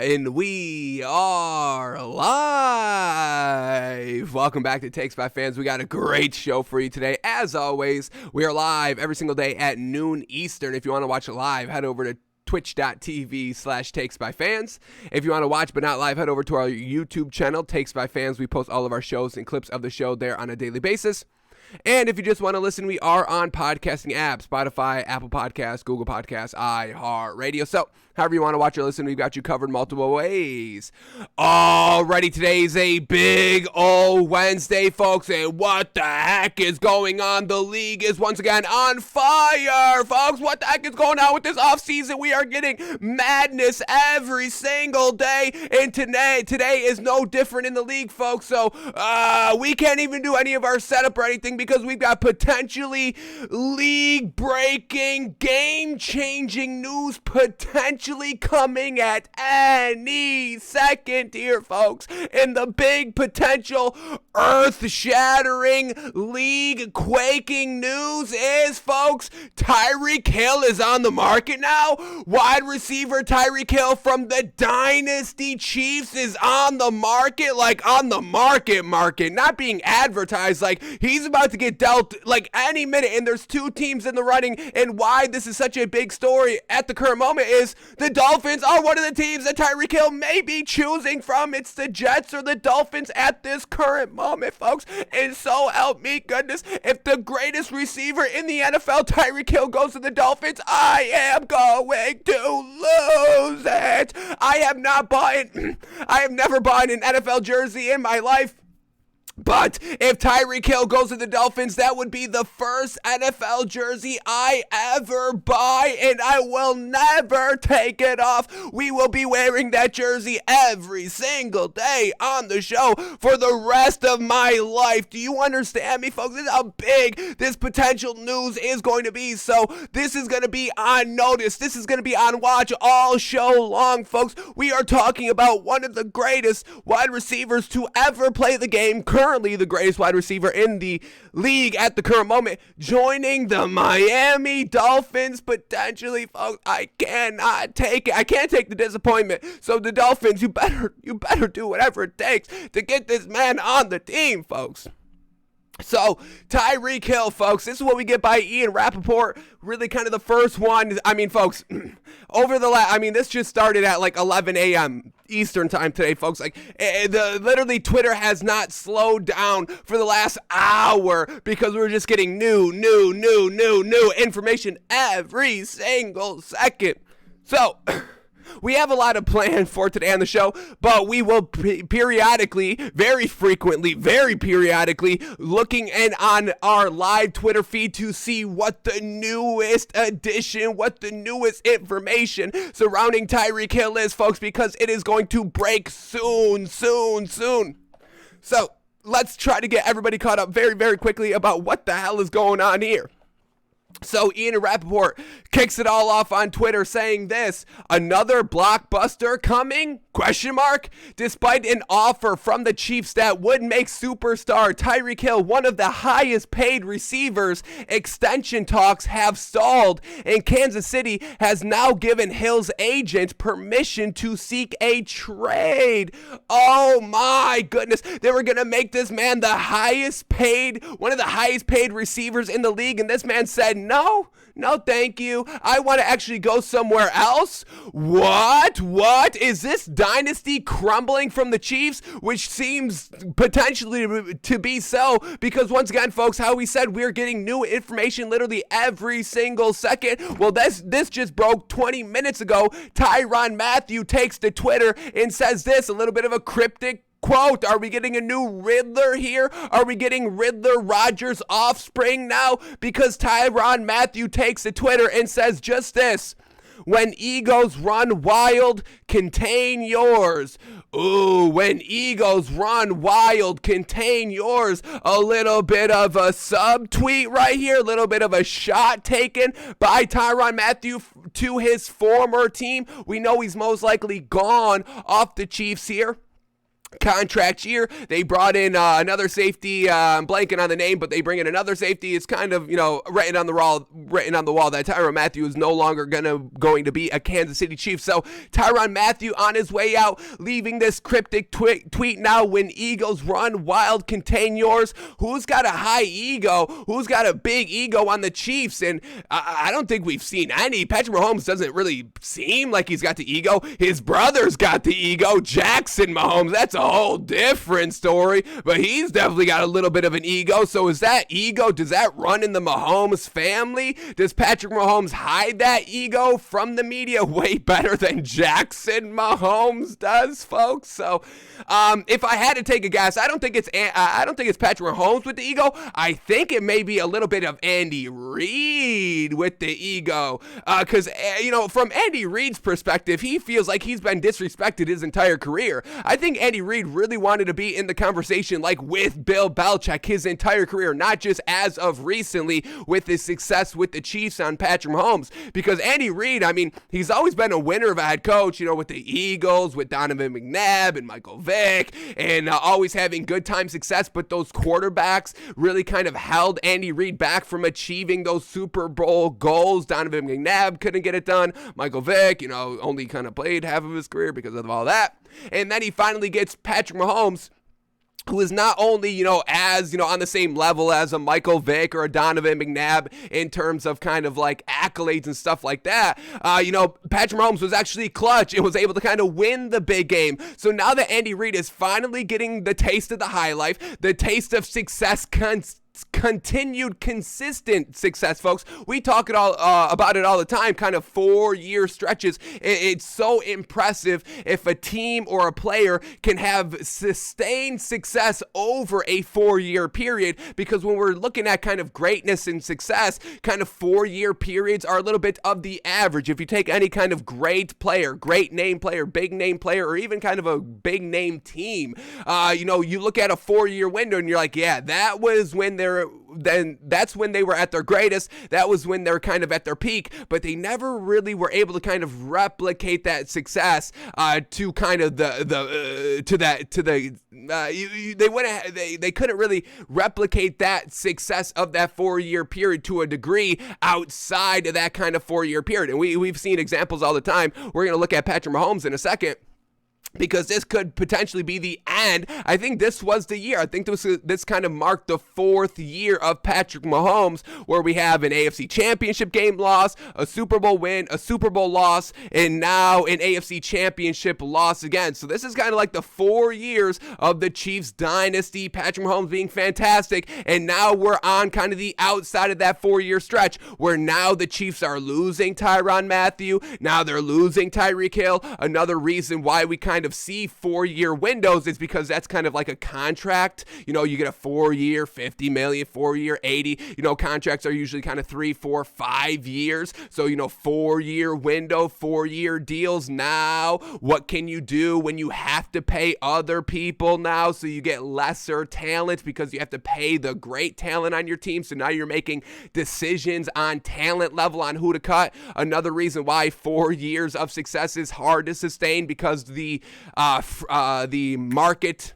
And we are live. Welcome back to Takes by Fans. We got a great show for you today. As always, we are live every single day at noon Eastern. If you want to watch it live, head over to twitch.tv/takesbyfans. If you want to watch but not live, head over to our YouTube channel, Takes by Fans. We post all of our shows and clips of the show there on a daily basis. And if you just want to listen, we are on podcasting apps, Spotify, Apple Podcasts, Google Podcasts, iHeartRadio. So however you want to watch or listen, we've got you covered multiple ways. Alrighty, today's a big old Wednesday, folks. And what the heck is going on? The league is once again on fire, folks. What the heck is going on with this offseason? We are getting madness every single day. And today is no different in the league, folks. So we can't even do any of our setup or anything because we've got potentially league-breaking, game-changing news potentially coming at any second here, folks. And the big potential earth-shattering, league-quaking news is, folks, Tyreek Hill is on the market now. Wide receiver Tyreek Hill from the Dynasty Chiefs is on the market, like on the market, not being advertised, like he's about to get dealt like any minute. And there's two teams in the running, and why this is such a big story at the current moment is the Dolphins are one of the teams that Tyreek Hill may be choosing from. It's the Jets or the Dolphins at this current moment, folks. And so help me goodness, if the greatest receiver in the NFL, Tyreek Hill, goes to the Dolphins, I am going to lose it. I have never bought an NFL jersey in my life. But if Tyreek Hill goes to the Dolphins, that would be the first NFL jersey I ever buy, and I will never take it off. We will be wearing that jersey every single day on the show for the rest of my life. Do you understand me, folks? This is how big this potential news is going to be. So this is going to be on notice. This is going to be on watch all show long, folks. We are talking about one of the greatest wide receivers to ever play the game, currently the greatest wide receiver in the league at the current moment, joining the Miami Dolphins potentially, folks. I cannot take it. I can't take the disappointment. So the Dolphins, you better do whatever it takes to get this man on the team, folks. So, Tyreek Hill, folks, this is what we get by Ian Rappaport, really kind of the first one. I mean, folks, this just started at like 11 a.m. Eastern time today, folks. Like, literally Twitter has not slowed down for the last hour because we're just getting new information every single second. So, we have a lot of planned for today on the show, but we will periodically, very periodically, looking in on our live Twitter feed to see what the newest addition, what the newest information surrounding Tyreek Hill is, folks, because it is going to break soon. So, let's try to get everybody caught up very quickly about what the hell is going on here. So Ian Rappaport kicks it all off on Twitter saying this: another blockbuster coming? ? Despite an offer from the Chiefs that would make superstar Tyreek Hill one of the highest paid receivers, extension talks have stalled, and Kansas City has now given Hill's agent permission to seek a trade. Oh my goodness. They were going to make this man one of the highest paid receivers in the league, and this man said, no, thank you. I want to actually go somewhere else. What is this dynasty crumbling from the Chiefs? Which seems potentially to be so, because once again, folks, how we said we're getting new information literally every single second. Well, this just broke 20 minutes ago. Tyrann Mathieu takes to Twitter and says this, a little bit of a cryptic quote: are we getting a new Riddler here? Are we getting Riddler Rogers' offspring now? Because Tyrann Mathieu takes to Twitter and says just this: when egos run wild, contain yours. Ooh, when egos run wild, contain yours. A little bit of a subtweet right here, a little bit of a shot taken by Tyrann Mathieu to his former team. We know he's most likely gone off the Chiefs here. contract year. They brought in another safety. I'm blanking on the name, but they bring in another safety. It's kind of, written on the wall that Tyrann Mathieu is no longer going to be a Kansas City Chief. So Tyrann Mathieu on his way out, leaving this cryptic tweet now: when Eagles run wild, contain yours. Who's got a high ego? Who's got a big ego on the Chiefs? And I don't think we've seen any. Patrick Mahomes doesn't really seem like he's got the ego. His brother's got the ego. Jackson Mahomes, that's a whole different story, but he's definitely got a little bit of an ego. So is that ego, does that run in the Mahomes family? Does Patrick Mahomes hide that ego from the media way better than Jackson Mahomes does, folks? So if I had to take a guess, I don't think it's Patrick Mahomes with the ego. I think it may be a little bit of Andy Reid with the ego, because from Andy Reid's perspective, he feels like he's been disrespected his entire career. I think Andy Reid really wanted to be in the conversation like with Bill Belichick his entire career, not just as of recently with his success with the Chiefs on Patrick Mahomes, because Andy Reid, I mean, he's always been a winner of a head coach, with the Eagles, with Donovan McNabb and Michael Vick, and always having good time success, but those quarterbacks really kind of held Andy Reid back from achieving those Super Bowl goals. Donovan McNabb couldn't get it done. Michael Vick, only kind of played half of his career because of all that. And then he finally gets Patrick Mahomes, who is not only, as, on the same level as a Michael Vick or a Donovan McNabb in terms of kind of like accolades and stuff like that. Patrick Mahomes was actually clutch and was able to kind of win the big game. So now that Andy Reid is finally getting the taste of the high life, the taste of success, continued consistent success, folks. We talk about it all the time, kind of 4-year stretches. It's so impressive if a team or a player can have sustained success over a 4-year period, because when we're looking at kind of greatness and success, kind of 4-year periods are a little bit of the average. If you take any kind of great player, great name player, big name player, or even kind of a big name team, you look at a 4-year window and you're like, yeah, that was when that's when they were at their greatest. That was when they're kind of at their peak, but they never really were able to kind of replicate that success to kind of they couldn't really replicate that success of that 4-year period to a degree outside of that kind of 4-year period. And we've seen examples all the time. We're going to look at Patrick Mahomes in a second, because this could potentially be the end. I think this was the year. I think this kind of marked the 4th year of Patrick Mahomes, where we have an AFC Championship game loss, a Super Bowl win, a Super Bowl loss, and now an AFC Championship loss again. So this is kind of like the 4 years of the Chiefs dynasty, Patrick Mahomes being fantastic, and now we're on kind of the outside of that 4-year stretch, where now the Chiefs are losing Tyrann Mathieu, now they're losing Tyreek Hill. Another reason why we kind of see 4-year windows is because that's kind of like a contract. You get a 4-year, $50 million, 4-year, $80. Contracts are usually kind of 3, 4, 5 years. So, 4-year window, 4-year deals. Now, what can you do when you have to pay other people now? So you get lesser talent because you have to pay the great talent on your team. So now you're making decisions on talent level on who to cut. Another reason why 4 years of success is hard to sustain, because the market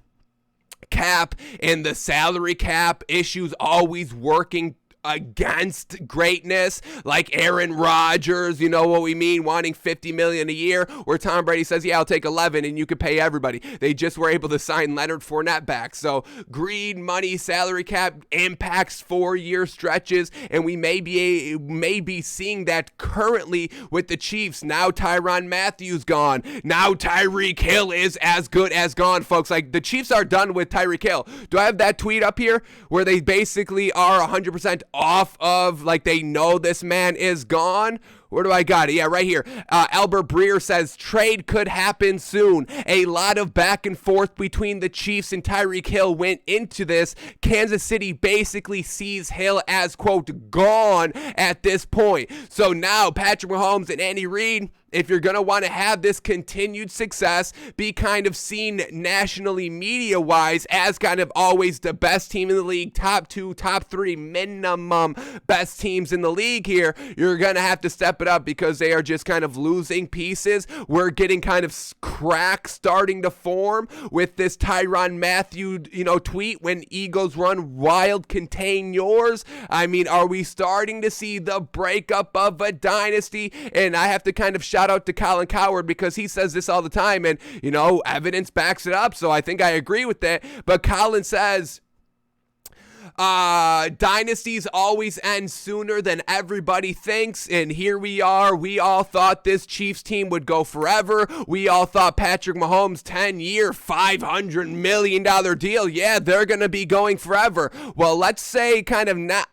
cap and the salary cap issues always working against greatness, like Aaron Rodgers, you know what we mean, wanting $50 million a year, where Tom Brady says, yeah, I'll take 11 and you could pay everybody. They just were able to sign Leonard Fournette back. So greed, money, salary cap impacts 4-year stretches, and we may be seeing that currently with the Chiefs. Now Tyrann Mathieu's gone. Now Tyreek Hill is as good as gone, folks. Like, the Chiefs are done with Tyreek Hill. Do I have that tweet up here where they basically are 100% off of, like, they know this man is gone? Where do I got it? Yeah, right here. Albert Breer says trade could happen soon. A lot of back and forth between the Chiefs and Tyreek Hill went into this. Kansas City basically sees Hill as, quote, gone at this point. So now Patrick Mahomes and Andy Reid, if you're going to want to have this continued success, be kind of seen nationally media-wise as kind of always the best team in the league, top 2, top 3 minimum best teams in the league here, you're going to have to step step it up because they are just kind of losing pieces. We're getting kind of cracks starting to form with this Tyrann Mathieu, tweet, when egos run wild, contain yours. I mean, are we starting to see the breakup of a dynasty? And I have to kind of shout out to Colin Cowherd because he says this all the time, and, evidence backs it up, so I think I agree with that. But Colin says, dynasties always end sooner than everybody thinks, and here we are. We all thought this Chiefs team would go forever. We all thought Patrick Mahomes' 10-year, $500 million deal, yeah, they're gonna be going forever. Well, let's say kind of not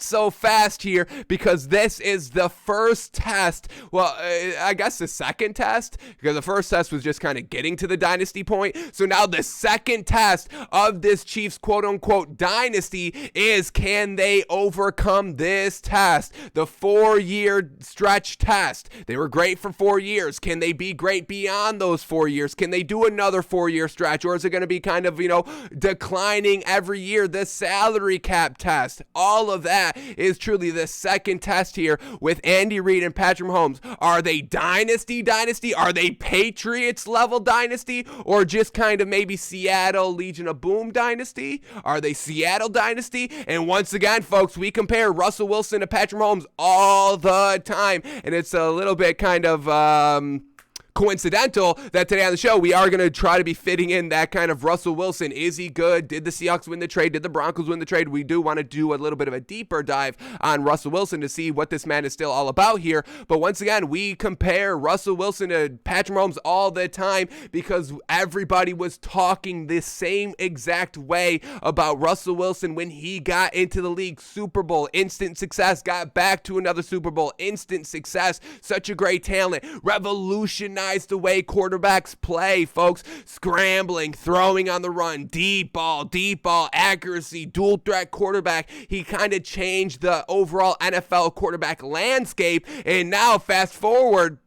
so fast here, because this is the first test. Well, I guess the second test, because the first test was just kind of getting to the dynasty point. So now the second test of this Chiefs quote-unquote dynasty is, can they overcome this test? The 4-year stretch test. They were great for 4 years. Can they be great beyond those 4 years? Can they do another 4-year stretch? Or is it going to be kind of, declining every year? The salary cap test. All of that is truly the second test here with Andy Reid and Patrick Mahomes. Are they dynasty? Are they Patriots level dynasty? Or just kind of maybe Seattle Legion of Boom dynasty? Are they Seattle dynasty? And once again, folks, we compare Russell Wilson to Patrick Mahomes all the time, and it's a little bit kind of coincidental that today on the show we are going to try to be fitting in that kind of Russell Wilson. Is he good? Did the Seahawks win the trade? Did the Broncos win the trade? We do want to do a little bit of a deeper dive on Russell Wilson to see what this man is still all about here. But once again, we compare Russell Wilson to Patrick Mahomes all the time because everybody was talking the same exact way about Russell Wilson when he got into the league. Super Bowl, instant success, got back to another Super Bowl, instant success, such a great talent, revolutionized the way quarterbacks play, folks. Scrambling, throwing on the run, deep ball, accuracy, dual threat quarterback. He kind of changed the overall NFL quarterback landscape. And now fast forward,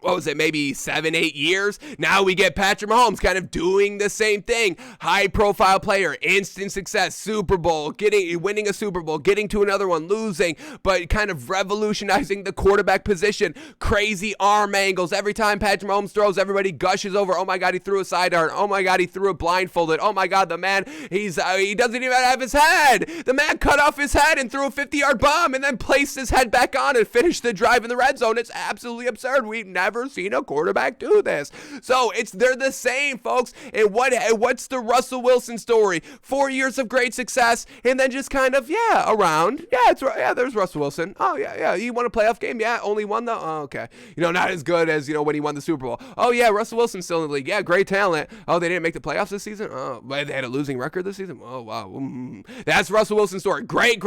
what was it, maybe 7-8 years? Now we get Patrick Mahomes kind of doing the same thing. High-profile player, instant success, Super Bowl, winning a Super Bowl, getting to another one, losing, but kind of revolutionizing the quarterback position. Crazy arm angles. Every time Patrick Mahomes throws, everybody gushes over. Oh my God, he threw a sidearm. Oh my God, he threw it blindfolded. Oh my God, the man, he doesn't even have his head. The man cut off his head and threw a 50-yard bomb and then placed his head back on and finished the drive in the red zone. It's absolutely absurd. We've never seen a quarterback do this. So they're the same, folks. And what's the Russell Wilson story? 4 years of great success, and then just kind of around. There's Russell Wilson. Oh yeah, he won a playoff game. Yeah, only one though. Oh, okay. Not as good as when he won the Super Bowl. Oh yeah, Russell Wilson's still in the league. Yeah, great talent. Oh, they didn't make the playoffs this season. Oh, but they had a losing record this season. Oh wow, that's Russell Wilson's story. Great.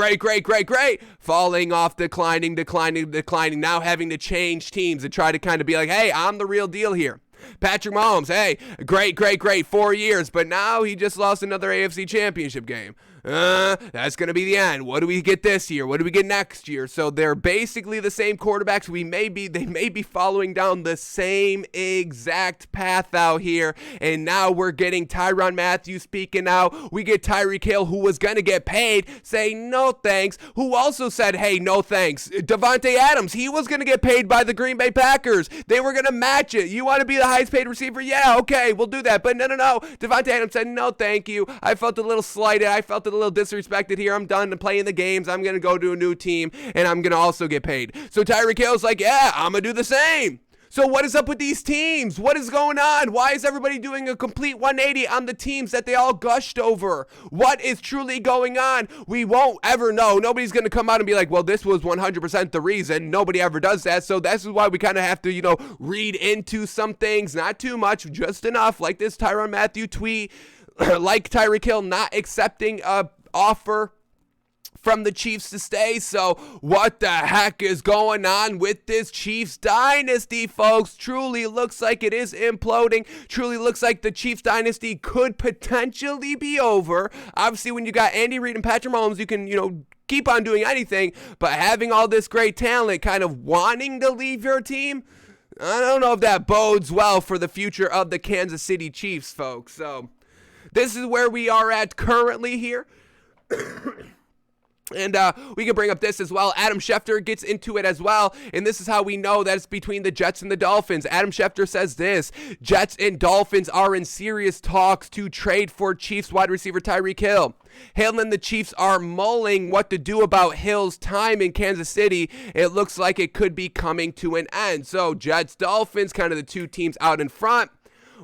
Falling off, declining. Now having to change teams and try to kind of be like, hey, I'm the real deal here. Patrick Mahomes, hey, great, 4 years, but now he just lost another AFC Championship game. That's going to be the end. What do we get this year? What do we get next year? So they're basically the same quarterbacks. They may be following down the same exact path out here. And now we're getting Tyrann Mathieu speaking out. We get Tyreek Hill, who was going to get paid, say no thanks, who also said, hey, no thanks. Devonte Adams, he was going to get paid by the Green Bay Packers. They were going to match it. You want to be the highest paid receiver? Yeah, okay, we'll do that. But no. Devonte Adams said, no, thank you. I felt a little slighted. I felt a little disrespected here. I'm done playing the games. I'm going to go to a new team, and I'm going to also get paid. So Tyreek Hill's like, yeah, I'm going to do the same. So what is up with these teams? What is going on? Why is everybody doing a complete 180 on the teams that they all gushed over? What is truly going on? We won't ever know. Nobody's going to come out and be like, well, this was 100% the reason. Nobody ever does that. So this is why we kind of have to, read into some things. Not too much, just enough. Like this Tyrann Mathieu tweet. Like Tyreek Hill not accepting a offer from the Chiefs to stay. So what the heck is going on with this Chiefs dynasty, folks? Truly looks like it is imploding. Truly looks like the Chiefs dynasty could potentially be over. Obviously, when you got Andy Reid and Patrick Mahomes, you can, keep on doing anything, but having all this great talent kind of wanting to leave your team, I don't know if that bodes well for the future of the Kansas City Chiefs, folks. So this is where we are at currently here. And we can bring up this as well. Adam Schefter gets into it as well, and this is how we know that it's between the Jets and the Dolphins. Adam Schefter says this: Jets and Dolphins are in serious talks to trade for Chiefs wide receiver Tyreek Hill. Hill and the Chiefs are mulling what to do about Hill's time in Kansas City. It looks like it could be coming to an end. So Jets, Dolphins, kind of the two teams out in front.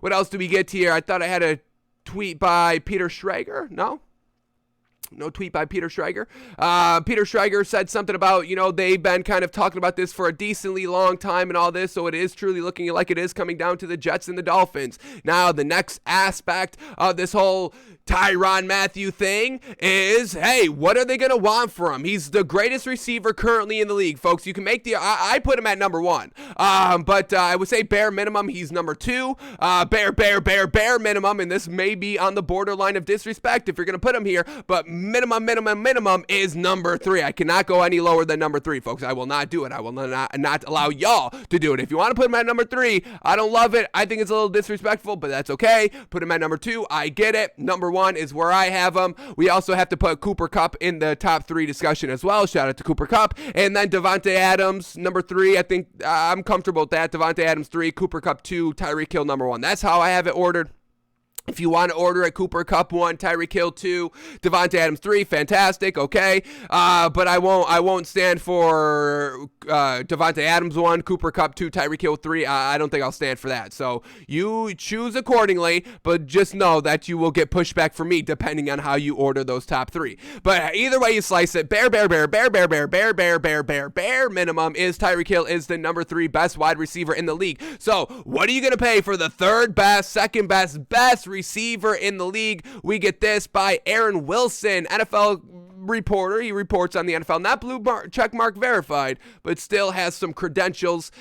What else do we get here? I thought I had a tweet by Peter Schrager. No tweet by Peter Schrager. Peter Schrager said something about, they've been kind of talking about this for a decently long time and all this, so it is truly looking like it is coming down to the Jets and the Dolphins. Now, the next aspect of this whole Tyrann Mathieu thing is, hey, what are they going to want for him? He's the greatest receiver currently in the league, folks. You can make I put him at number 1. But I would say bare minimum, he's number 2. Bare minimum, and this may be on the borderline of disrespect if you're going to put him here, but minimum is number 3. I cannot go any lower than number 3, folks. I will not do it. I will not allow y'all to do it. If you want to put him at number 3, I don't love it. I think it's a little disrespectful, but that's okay. Put him at number 2. I get it. Number 1 is where I have him. We also have to put Cooper Kupp in the top 3 discussion as well. Shout out to Cooper Kupp. And then Devonte Adams, number 3. I think I'm comfortable with that. Devonte Adams 3, Cooper Kupp 2, Tyreek Hill number 1. That's how I have it ordered. If you want to order it, Cooper Kupp 1, Tyreek Hill 2, Devonte Adams 3, fantastic, okay. But I won't stand for Devonte Adams 1, Cooper Kupp 2, Tyreek Hill 3. I don't think I'll stand for that. So you choose accordingly, but just know that you will get pushback from me depending on how you order those top 3. But either way you slice it, bare minimum is Tyreek Hill is the number 3 best wide receiver in the league. So what are you going to pay for the third best, second best receiver in the league? We get this by Aaron Wilson, NFL reporter. He reports on the NFL, not blue check mark verified, but still has some credentials.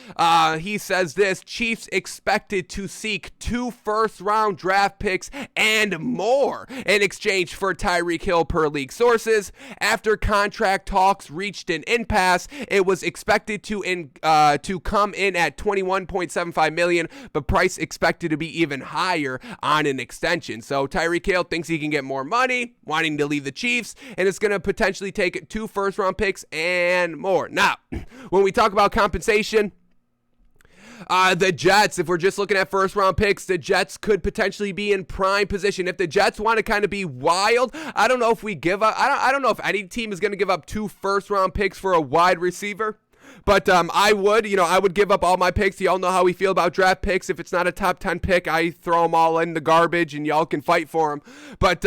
He says this: Chiefs expected to seek 2 first-round draft picks and more in exchange for Tyreek Hill, per league sources. After contract talks reached an impasse, it was expected to come in at $21.75 million, but price expected to be even higher on an extension. So Tyreek Hill thinks he can get more money, wanting to leave the Chiefs, and it's going to potentially take 2 first-round picks and more. Now, when we talk about compensation, the Jets, if we're just looking at first-round picks, the Jets could potentially be in prime position. If the Jets want to kind of be wild, I don't know if we give up. I don't know if any team is going to give up 2 first-round picks for a wide receiver. But I would give up all my picks. Y'all know how we feel about draft picks. If it's not a top 10 pick, I throw them all in the garbage and y'all can fight for them. But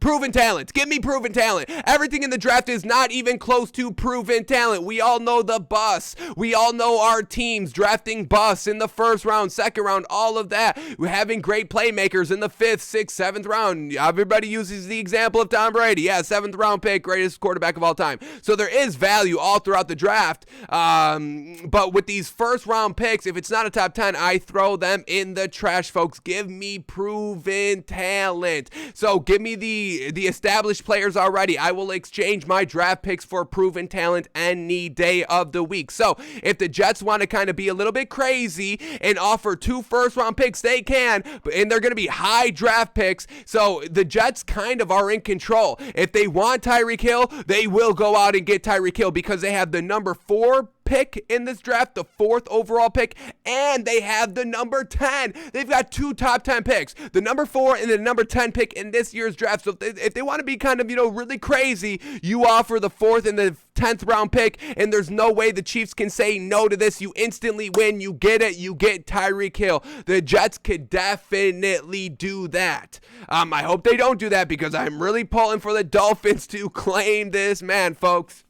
proven talent. Give me proven talent. Everything in the draft is not even close to proven talent. We all know the bus. We all know our teams drafting bus in the first round, second round, all of that. We're having great playmakers in the 5th, 6th, 7th round. Everybody uses the example of Tom Brady. Yeah, 7th round pick, greatest quarterback of all time. So there is value all throughout the draft, but with these first round picks, if it's not a top 10, I throw them in the trash, folks. Give me proven talent. So give me the established players already. I will exchange my draft picks for proven talent any day of the week. So if the Jets want to kind of be a little bit crazy and offer 2 first round picks, they can, and they're going to be high draft picks. So the Jets kind of are in control. If they want Tyreek Hill, they will go out and get Tyreek Hill, because they have the number 4 pick in this draft, the 4th overall pick, and they have the number 10. They've got 2 top 10 picks, the number 4 and the number 10 pick in this year's draft. So if they want to be kind of, really crazy, you offer the 4th and the 10th round pick, and there's no way the Chiefs can say no to this. You instantly win. You get it. You get Tyreek Hill. The Jets could definitely do that. I hope they don't do that, because I'm really pulling for the Dolphins to claim this man, folks.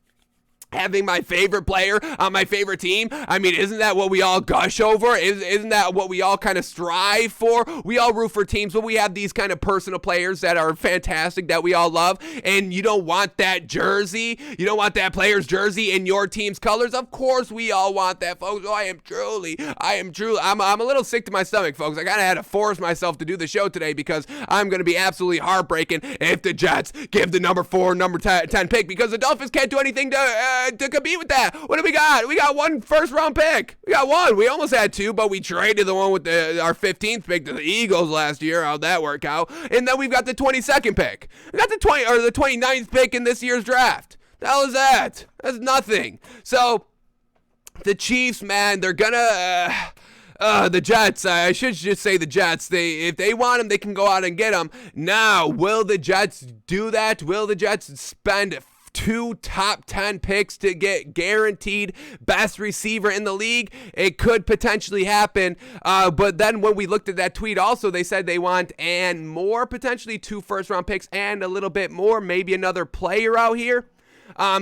Having my favorite player on my favorite team, I mean, isn't that what we all gush over? Isn't that what we all kind of strive for? We all root for teams, but we have these kind of personal players that are fantastic that we all love, and you don't want that jersey. You don't want that player's jersey in your team's colors. Of course, we all want that, folks. Oh, I'm a little sick to my stomach, folks. I kind of had to force myself to do the show today, because I'm going to be absolutely heartbreaking if the Jets give the number 4, number 10 pick, because the Dolphins can't do anything to to compete with that. What do we got? We got one first-round pick. We got one. We almost had two, but we traded the one with our 15th pick to the Eagles last year. How'd that work out? And then we've got the 22nd pick. We got the 29th pick in this year's draft. The hell is that? That's nothing. So the Chiefs, man, they're gonna. The Jets, I should just say the Jets, if they want them, they can go out and get them. Now, will the Jets do that? Will the Jets spend 2 top 10 picks to get guaranteed best receiver in the league? It could potentially happen. But then when we looked at that tweet also, they said they want and more, potentially 2 first-round picks and a little bit more, maybe another player out here.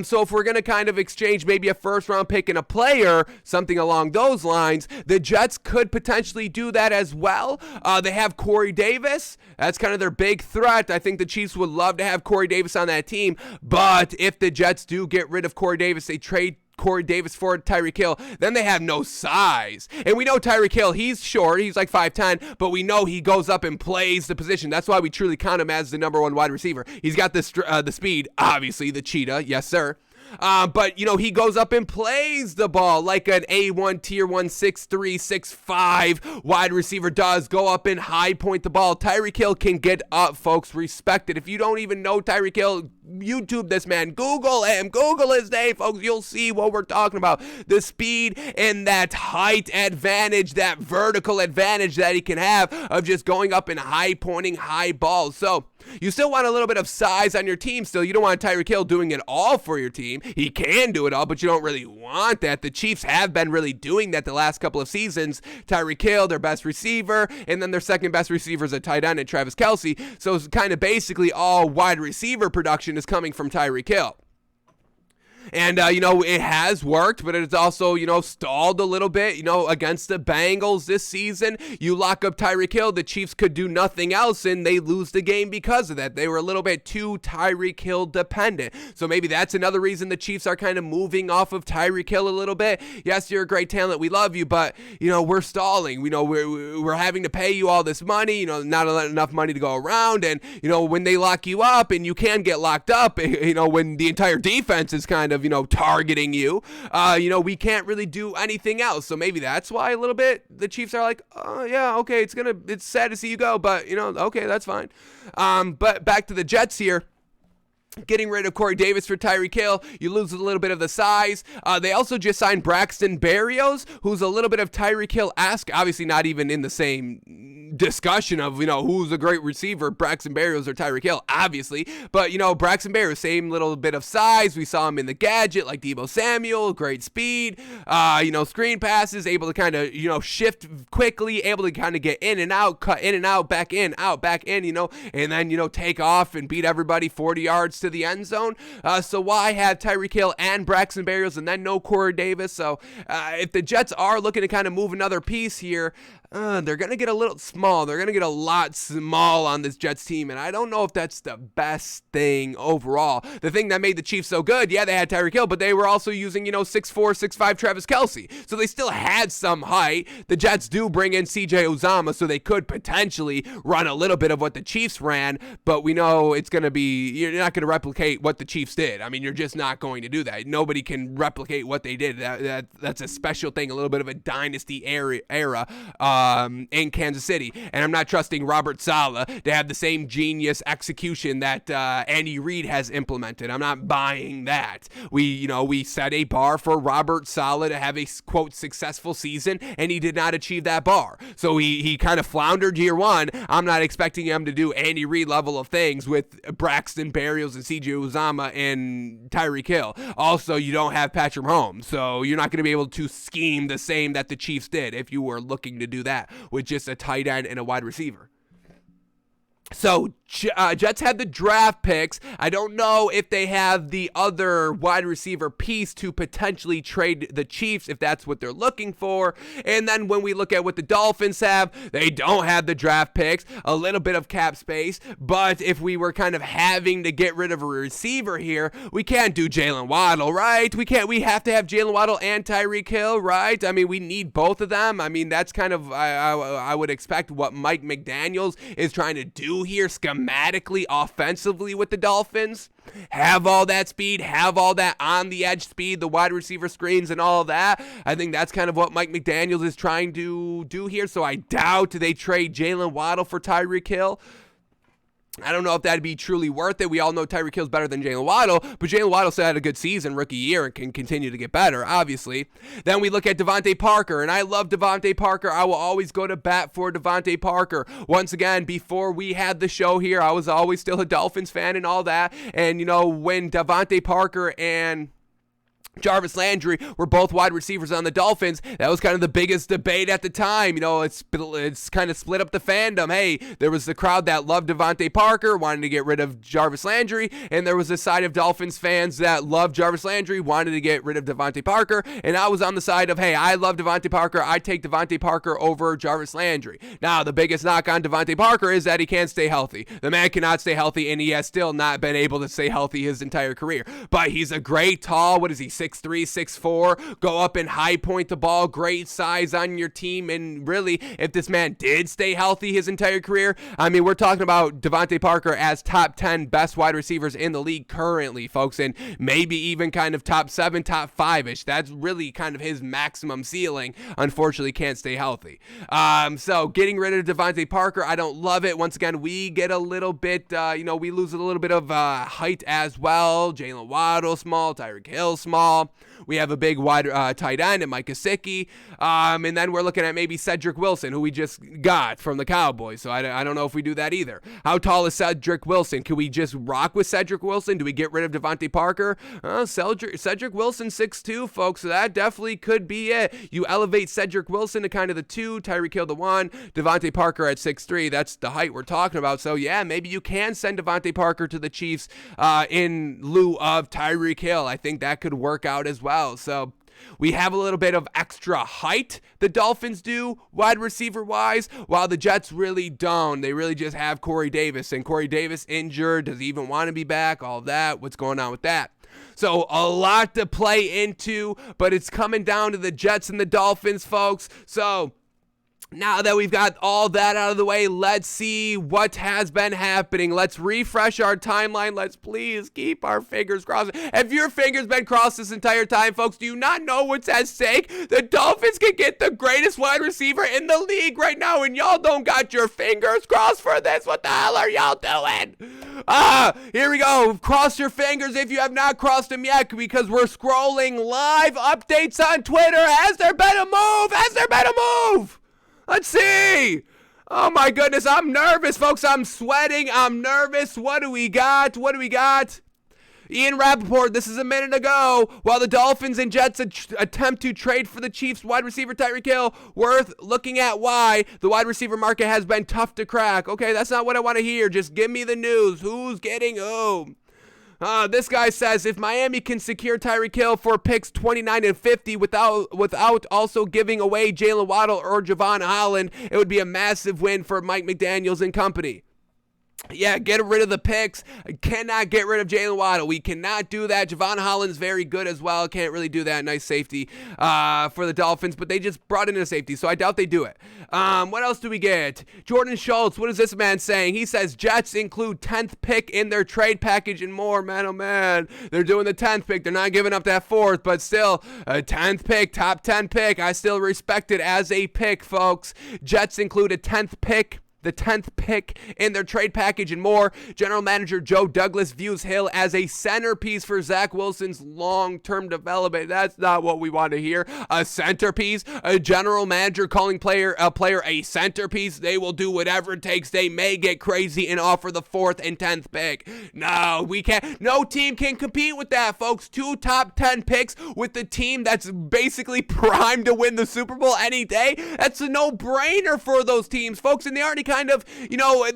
So if we're going to kind of exchange maybe a first-round pick and a player, something along those lines, the Jets could potentially do that as well. They have Corey Davis. That's kind of their big threat. I think the Chiefs would love to have Corey Davis on that team. But if the Jets do get rid of Corey Davis, they trade Corey Davis for Tyreek Hill, then they have no size. And we know Tyreek Hill, he's short, he's like 5'10", but we know he goes up and plays the position. That's why we truly count him as the number 1 wide receiver. He's got the speed, obviously, the cheetah, yes sir. But, you know, he goes up and plays the ball like an A1 tier 1 6'3", 6'5" wide receiver does. Go up and high point the ball. Tyreek Hill can get up, folks. Respect it. If you don't even know Tyreek Hill, YouTube this man. Google him. Google his name, folks. You'll see what we're talking about. The speed and that height advantage, that vertical advantage that he can have of just going up and high pointing high balls. So you still want a little bit of size on your team still. You don't want Tyreek Hill doing it all for your team. He can do it all, but you don't really want that. The Chiefs have been really doing that the last couple of seasons. Tyreek Hill, their best receiver, and then their second best receiver is a tight end and Travis Kelce. So it's kind of basically all wide receiver production is coming from Tyreek Hill. And, you know, it has worked, but it's also, you know, stalled a little bit, you know, against the Bengals this season. You lock up Tyreek Hill, the Chiefs could do nothing else, and they lose the game because of that. They were a little bit too Tyreek Hill dependent. So maybe that's another reason the Chiefs are kind of moving off of Tyreek Hill a little bit. Yes, you're a great talent. We love you, but, you know, we're stalling. You know, we're having to pay you all this money, you know, not enough money to go around. And, you know, when they lock you up and you can get locked up, you know, when the entire defense is kind of, you know, targeting you, you know, we can't really do anything else. So maybe that's why a little bit the Chiefs are like, oh yeah, okay, it's sad to see you go, but you know, okay, that's fine. But back to the Jets here. Getting rid of Corey Davis for Tyreek Hill, you lose a little bit of the size. They also just signed Braxton Berrios, who's a little bit of Tyreek Hill-esque, obviously not even in the same discussion of, you know, who's a great receiver, Braxton Berrios or Tyreek Hill, obviously. But, you know, Braxton Berrios, same little bit of size. We saw him in the gadget like Deebo Samuel, great speed, you know, screen passes, able to kind of, you know, shift quickly, able to kind of get in and out, cut in and out, back in, you know, and then, you know, take off and beat everybody 40 yards to the end zone. So why have Tyreek Hill and Braxton Berrios and then no Corey Davis? So if the Jets are looking to kind of move another piece here, they're going to get a little small. They're going to get a lot small on this Jets team, and I don't know if that's the best thing overall. The thing that made the Chiefs so good, yeah, they had Tyreek Hill, but they were also using, you know, 6'4", 6'5" Travis Kelce. So they still had some height. The Jets do bring in CJ Uzomah, so they could potentially run a little bit of what the Chiefs ran, but we know it's going to be, you're not going to replicate what the Chiefs did. I mean, you're just not going to do that. Nobody can replicate what they did. That's a special thing, a little bit of a dynasty era. In Kansas City, and I'm not trusting Robert Saleh to have the same genius execution that Andy Reid has implemented. I'm not buying that. We set a bar for Robert Saleh to have a quote successful season, and he did not achieve that bar. So he kind of floundered year one. I'm not expecting him to do Andy Reid level of things with Braxton Berrios and CJ Uzomah and Tyreek Hill. Also, you don't have Patrick Mahomes, so you're not going to be able to scheme the same that the Chiefs did if you were looking to do that with just a tight end and a wide receiver. So Jets had the draft picks. I don't know if they have the other wide receiver piece to potentially trade the Chiefs if that's what they're looking for. And then when we look at what the Dolphins have, they don't have the draft picks, a little bit of cap space. But if we were kind of having to get rid of a receiver here, we can't do Jalen Waddle, right? We have to have Jalen Waddle and Tyreek Hill, right? I mean, we need both of them. I mean, that's kind of, I would expect what Mike McDaniels is trying to do do here schematically, offensively with the Dolphins. Have all that speed, have all that on the edge speed, the wide receiver screens and all of that. I think that's kind of what Mike McDaniels is trying to do here. So I doubt they trade Jalen Waddle for Tyreek Hill. I don't know if that'd be truly worth it. We all know Tyreek Hill's better than Jalen Waddle, but Jalen Waddle still had a good season, rookie year, and can continue to get better, obviously. Then we look at Devonte Parker, and I love Devonte Parker. I will always go to bat for Devonte Parker. Once again, before we had the show here, I was always still a Dolphins fan and all that, and, when Devonte Parker and Jarvis Landry were both wide receivers on the Dolphins, that was kind of the biggest debate at the time. It's kind of split up the fandom. Hey, there was the crowd that loved Devonte Parker, wanted to get rid of Jarvis Landry, and there was a side of Dolphins fans that loved Jarvis Landry, wanted to get rid of Devonte Parker, and I was on the side of, hey, I love Devonte Parker, I take Devonte Parker over Jarvis Landry. Now, the biggest knock on Devonte Parker is that he can't stay healthy. The man cannot stay healthy, and he has still not been able to stay healthy his entire career. But he's a great, tall, 6'3", 6'4", go up and high point the ball, great size on your team, and really, if this man did stay healthy his entire career, we're talking about Devonte Parker as top 10 best wide receivers in the league currently, folks, and maybe even kind of top 7, top 5-ish. That's really kind of his maximum ceiling. Unfortunately, can't stay healthy. So getting rid of Devonte Parker, I don't love it. Once again, we get a little bit, we lose a little bit of height as well. Jalen Waddle small, Tyreek Hill small. We have a big wide tight end in Mike Gesicki. And then we're looking at maybe Cedric Wilson, who we just got from the Cowboys. So I don't know if we do that either. How tall is Cedric Wilson? Can we just rock with Cedric Wilson? Do we get rid of Devonte Parker? Cedric Wilson, 6'2", folks. So that definitely could be it. You elevate Cedric Wilson to kind of the 2, Tyreek Hill the 1, Devonte Parker at 6'3". That's the height we're talking about. So yeah, maybe you can send Devonte Parker to the Chiefs in lieu of Tyreek Hill. I think that could work out as well. So we have a little bit of extra height, the Dolphins do, wide receiver wise, while the Jets really don't. They really just have Corey Davis, and Corey Davis injured. Does he even want to be back? All that. What's going on with that? So a lot to play into, but it's coming down to the Jets and the Dolphins, folks. So now that we've got all that out of the way, let's see what has been happening. Let's refresh our timeline. Let's please keep our fingers crossed. Have your fingers been crossed this entire time, folks? Do you not know what's at stake? The Dolphins can get the greatest wide receiver in the league right now, and y'all don't got your fingers crossed for this. What the hell are y'all doing? Here we go. Cross your fingers if you have not crossed them yet, because we're scrolling live updates on Twitter. Has there been a move? Has there been a move? Let's see. Oh, my goodness. I'm nervous, folks. I'm sweating. I'm nervous. What do we got? Ian Rappaport, this is a minute ago. While the Dolphins and Jets attempt to trade for the Chiefs wide receiver Tyreek Hill, worth looking at why the wide receiver market has been tough to crack. Okay, that's not what I want to hear. Just give me the news. Who's getting who? This guy says if Miami can secure Tyreek Hill for picks 29 and 50 without also giving away Jalen Waddle or Javon Holland, it would be a massive win for Mike McDaniels and company. Yeah, get rid of the picks. Cannot get rid of Jalen Waddle. We cannot do that. Javon Holland's very good as well. Can't really do that. Nice safety for the Dolphins, but they just brought in a safety, so I doubt they do it. What else do we get? Jordan Schultz, what is this man saying? He says Jets include 10th pick in their trade package and more. Man, oh man. They're doing the 10th pick. They're not giving up that 4th, but still, a 10th pick, top 10 pick. I still respect it as a pick, folks. Jets include a 10th pick. The 10th pick in their trade package and more. General Manager Joe Douglas views Hill as a centerpiece for Zach Wilson's long-term development. That's not what we want to hear. A centerpiece? A general manager calling a player a centerpiece? They will do whatever it takes. They may get crazy and offer the 4th and 10th pick. No, we can't. No team can compete with that, folks. 2 top 10 picks with the team that's basically primed to win the Super Bowl any day. That's a no-brainer for those teams, folks, and they already kind of,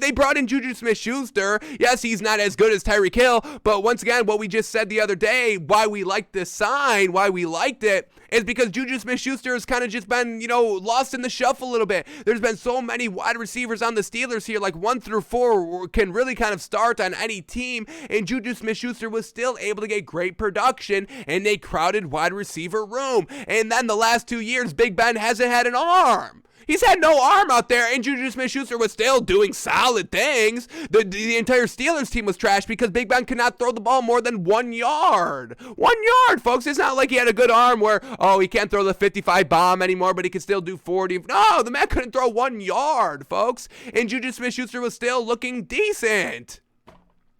they brought in Juju Smith-Schuster. Yes, he's not as good as Tyreek Hill, but once again, what we just said the other day, why we liked this sign, why we liked it, is because Juju Smith-Schuster has kind of just been, lost in the shuffle a little bit. There's been so many wide receivers on the Steelers here, like 1 through 4 can really kind of start on any team, and Juju Smith-Schuster was still able to get great production in a crowded wide receiver room. And then the last 2 years, Big Ben hasn't had an arm. He's had no arm out there, and Juju Smith-Schuster was still doing solid things. The entire Steelers team was trash because Big Ben could not throw the ball more than 1 yard. 1 yard, folks. It's not like he had a good arm where, oh, he can't throw the 55 bomb anymore, but he can still do 40. No, the man couldn't throw 1 yard, folks. And Juju Smith-Schuster was still looking decent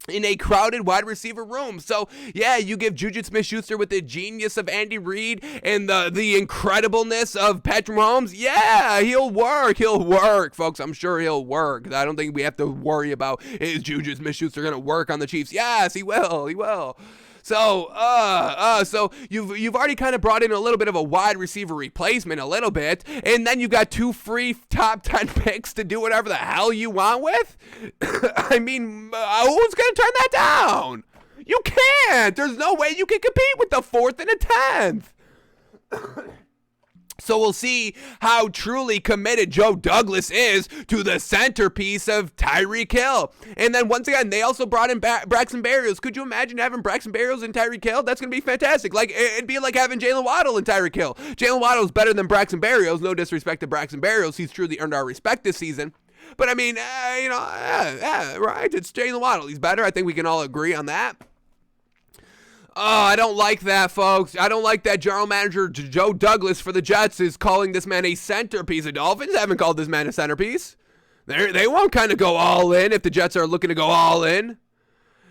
in a crowded wide receiver room. So, yeah, you give Juju Smith-Schuster with the genius of Andy Reid and the incredibleness of Patrick Mahomes. Yeah, he'll work, folks. I'm sure he'll work. I don't think we have to worry about, is Juju Smith-Schuster going to work on the Chiefs? Yes, he will. So, so you've already kind of brought in a little bit of a wide receiver replacement, a little bit, and then you've got 2 free top 10 picks to do whatever the hell you want with? I mean, who's going to turn that down? You can't. There's no way you can compete with the 4th and the 10th. So we'll see how truly committed Joe Douglas is to the centerpiece of Tyreek Hill. And then once again, they also brought in Braxton Berrios. Could you imagine having Braxton Berrios and Tyreek Hill? That's going to be fantastic. Like, it'd be like having Jalen Waddle and Tyreek Hill. Jalen Waddle is better than Braxton Berrios. No disrespect to Braxton Berrios. He's truly earned our respect this season. But I mean, right? It's Jalen Waddle. He's better. I think we can all agree on that. Oh, I don't like that, folks. I don't like that general manager Joe Douglas for the Jets is calling this man a centerpiece. The Dolphins haven't called this man a centerpiece. They won't kind of go all in if the Jets are looking to go all in.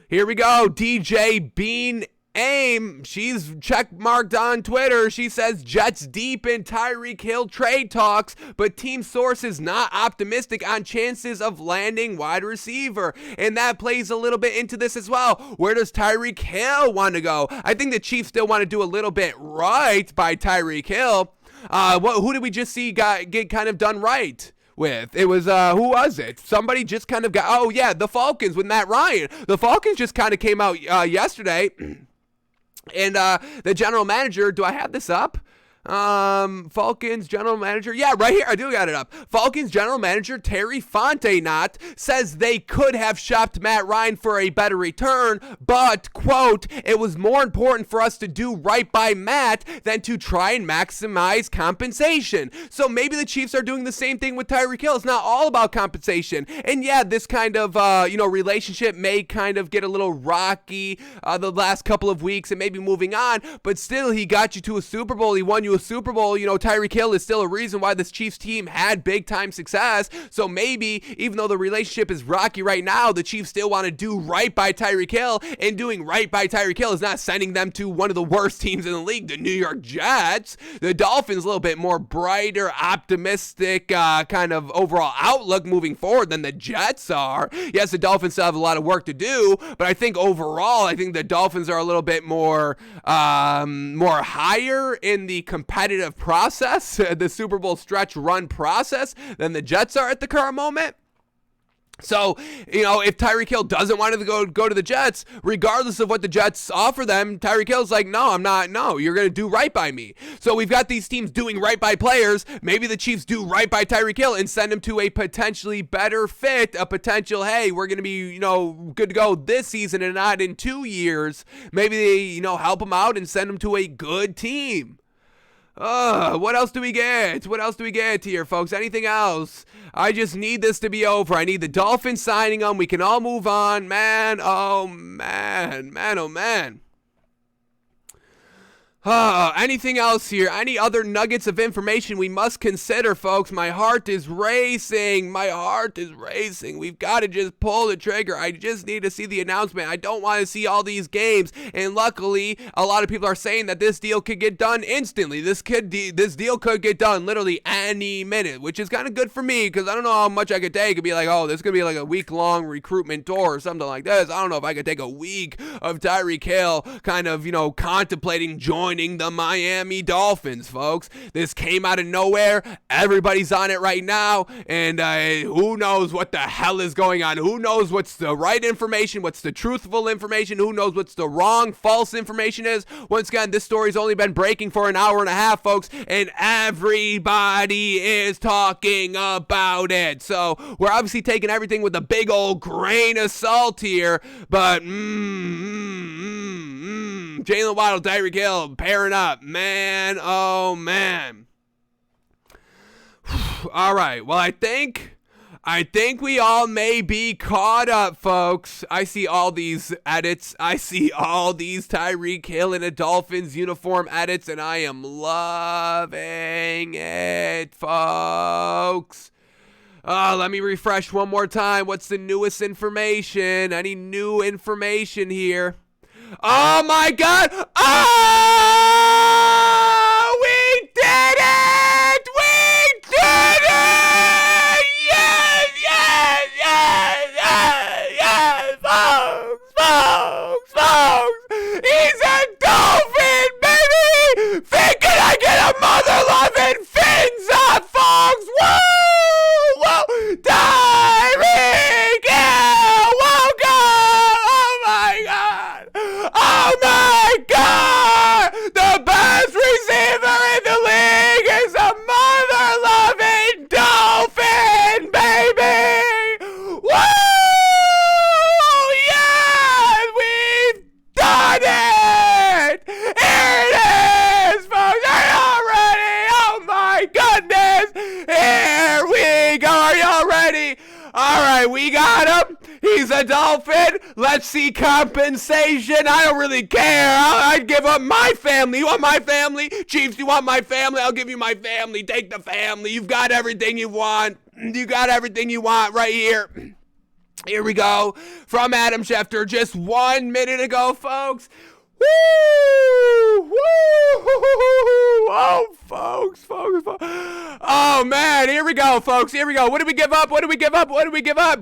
Here we go. DJ Bean Aim, she's checkmarked on Twitter. She says Jets deep in Tyreek Hill trade talks, but team sources not optimistic on chances of landing wide receiver. And that plays a little bit into this as well. Where does Tyreek Hill want to go? I think the Chiefs still want to do a little bit right by Tyreek Hill. Who did we just see get kind of done right with? It was, who was it? Somebody just kind of got, oh yeah, the Falcons with Matt Ryan. The Falcons just kind of came out yesterday. And the general manager, do I have this up? Falcons general manager, yeah, right here, I do got it up. Falcons general manager Terry Fontenot says they could have shopped Matt Ryan for a better return, but, quote, it was more important for us to do right by Matt than to try and maximize compensation. So maybe the Chiefs are doing the same thing with Tyreek Hill. It's not all about compensation. And yeah, this kind of, relationship may kind of get a little rocky the last couple of weeks and maybe moving on, but still, he got you to a Super Bowl. He won you a Super Bowl. Tyreek Hill is still a reason why this Chiefs team had big time success. So maybe, even though the relationship is rocky right now, the Chiefs still want to do right by Tyreek Hill, and doing right by Tyreek Hill is not sending them to one of the worst teams in the league, the New York Jets. The Dolphins, a little bit more brighter, optimistic kind of overall outlook moving forward than the Jets are. Yes, the Dolphins still have a lot of work to do, but I think overall, the Dolphins are a little bit more higher in the competitive process, the Super Bowl stretch run process, than the Jets are at the current moment. So, if Tyreek Hill doesn't want to go to the Jets, regardless of what the Jets offer them, Tyreek Hill's like, no, I'm not. No, you're going to do right by me. So we've got these teams doing right by players. Maybe the Chiefs do right by Tyreek Hill and send him to a potentially better fit, a potential, hey, we're going to be, good to go this season and not in 2 years. Maybe they, help him out and send him to a good team. What else do we get? What else do we get here, folks? Anything else? I just need this to be over. I need the Dolphins signing them. We can all move on. Man, oh man. Anything else here? Any other nuggets of information we must consider, folks? My heart is racing. We've got to just pull the trigger. I just need to see the announcement. I don't want to see all these games. And luckily, a lot of people are saying that this deal could get done instantly. This deal could get done literally any minute, which is kind of good for me because I don't know how much I could take. It'd be like, oh, this could be like a week-long recruitment tour or something like this. I don't know if I could take a week of Tyreek Hill kind of, contemplating joining the Miami Dolphins, folks. This came out of nowhere. Everybody's on it right now, and who knows what the hell is going on? Who knows what's the right information, what's the truthful information, who knows what's the wrong, false information is? Once again, this story's only been breaking for an hour and a half, folks, and everybody is talking about it. So we're obviously taking everything with a big old grain of salt here, but Jalen Waddle, Tyreek Hill, pairing up, man, oh man. All right. Well, I think we all may be caught up, folks. I see all these edits. I see all these Tyreek Hill in a Dolphins uniform edits, and I am loving it, folks. Let me refresh one more time. What's the newest information? Any new information here? Oh, my God. Oh, we did it. We did it. Yes, yes, yes, yes, yes. Folks. He's a Dolphin, baby. Thinking I get a mother-loving fins up, folks. Woo! Tyreek Hill, welcome! Oh my God! The best receiver in the league is a mother-loving Dolphin, baby! Woo! Yes, we've done it! Here it is, folks! Are y'all ready? Oh my goodness! Here we go! Are y'all ready? All right, we got him. He's a Dolphin. Let's see compensation. I don't really care. I'd give up my family. You want my family? Chiefs, you want my family? I'll give you my family. Take the family. You've got everything you want. You got everything you want right here. Here we go. From Adam Schefter just 1 minute ago, folks. Woo! Woo! Oh, folks. Oh, man. Here we go, folks. Here we go. What did we give up?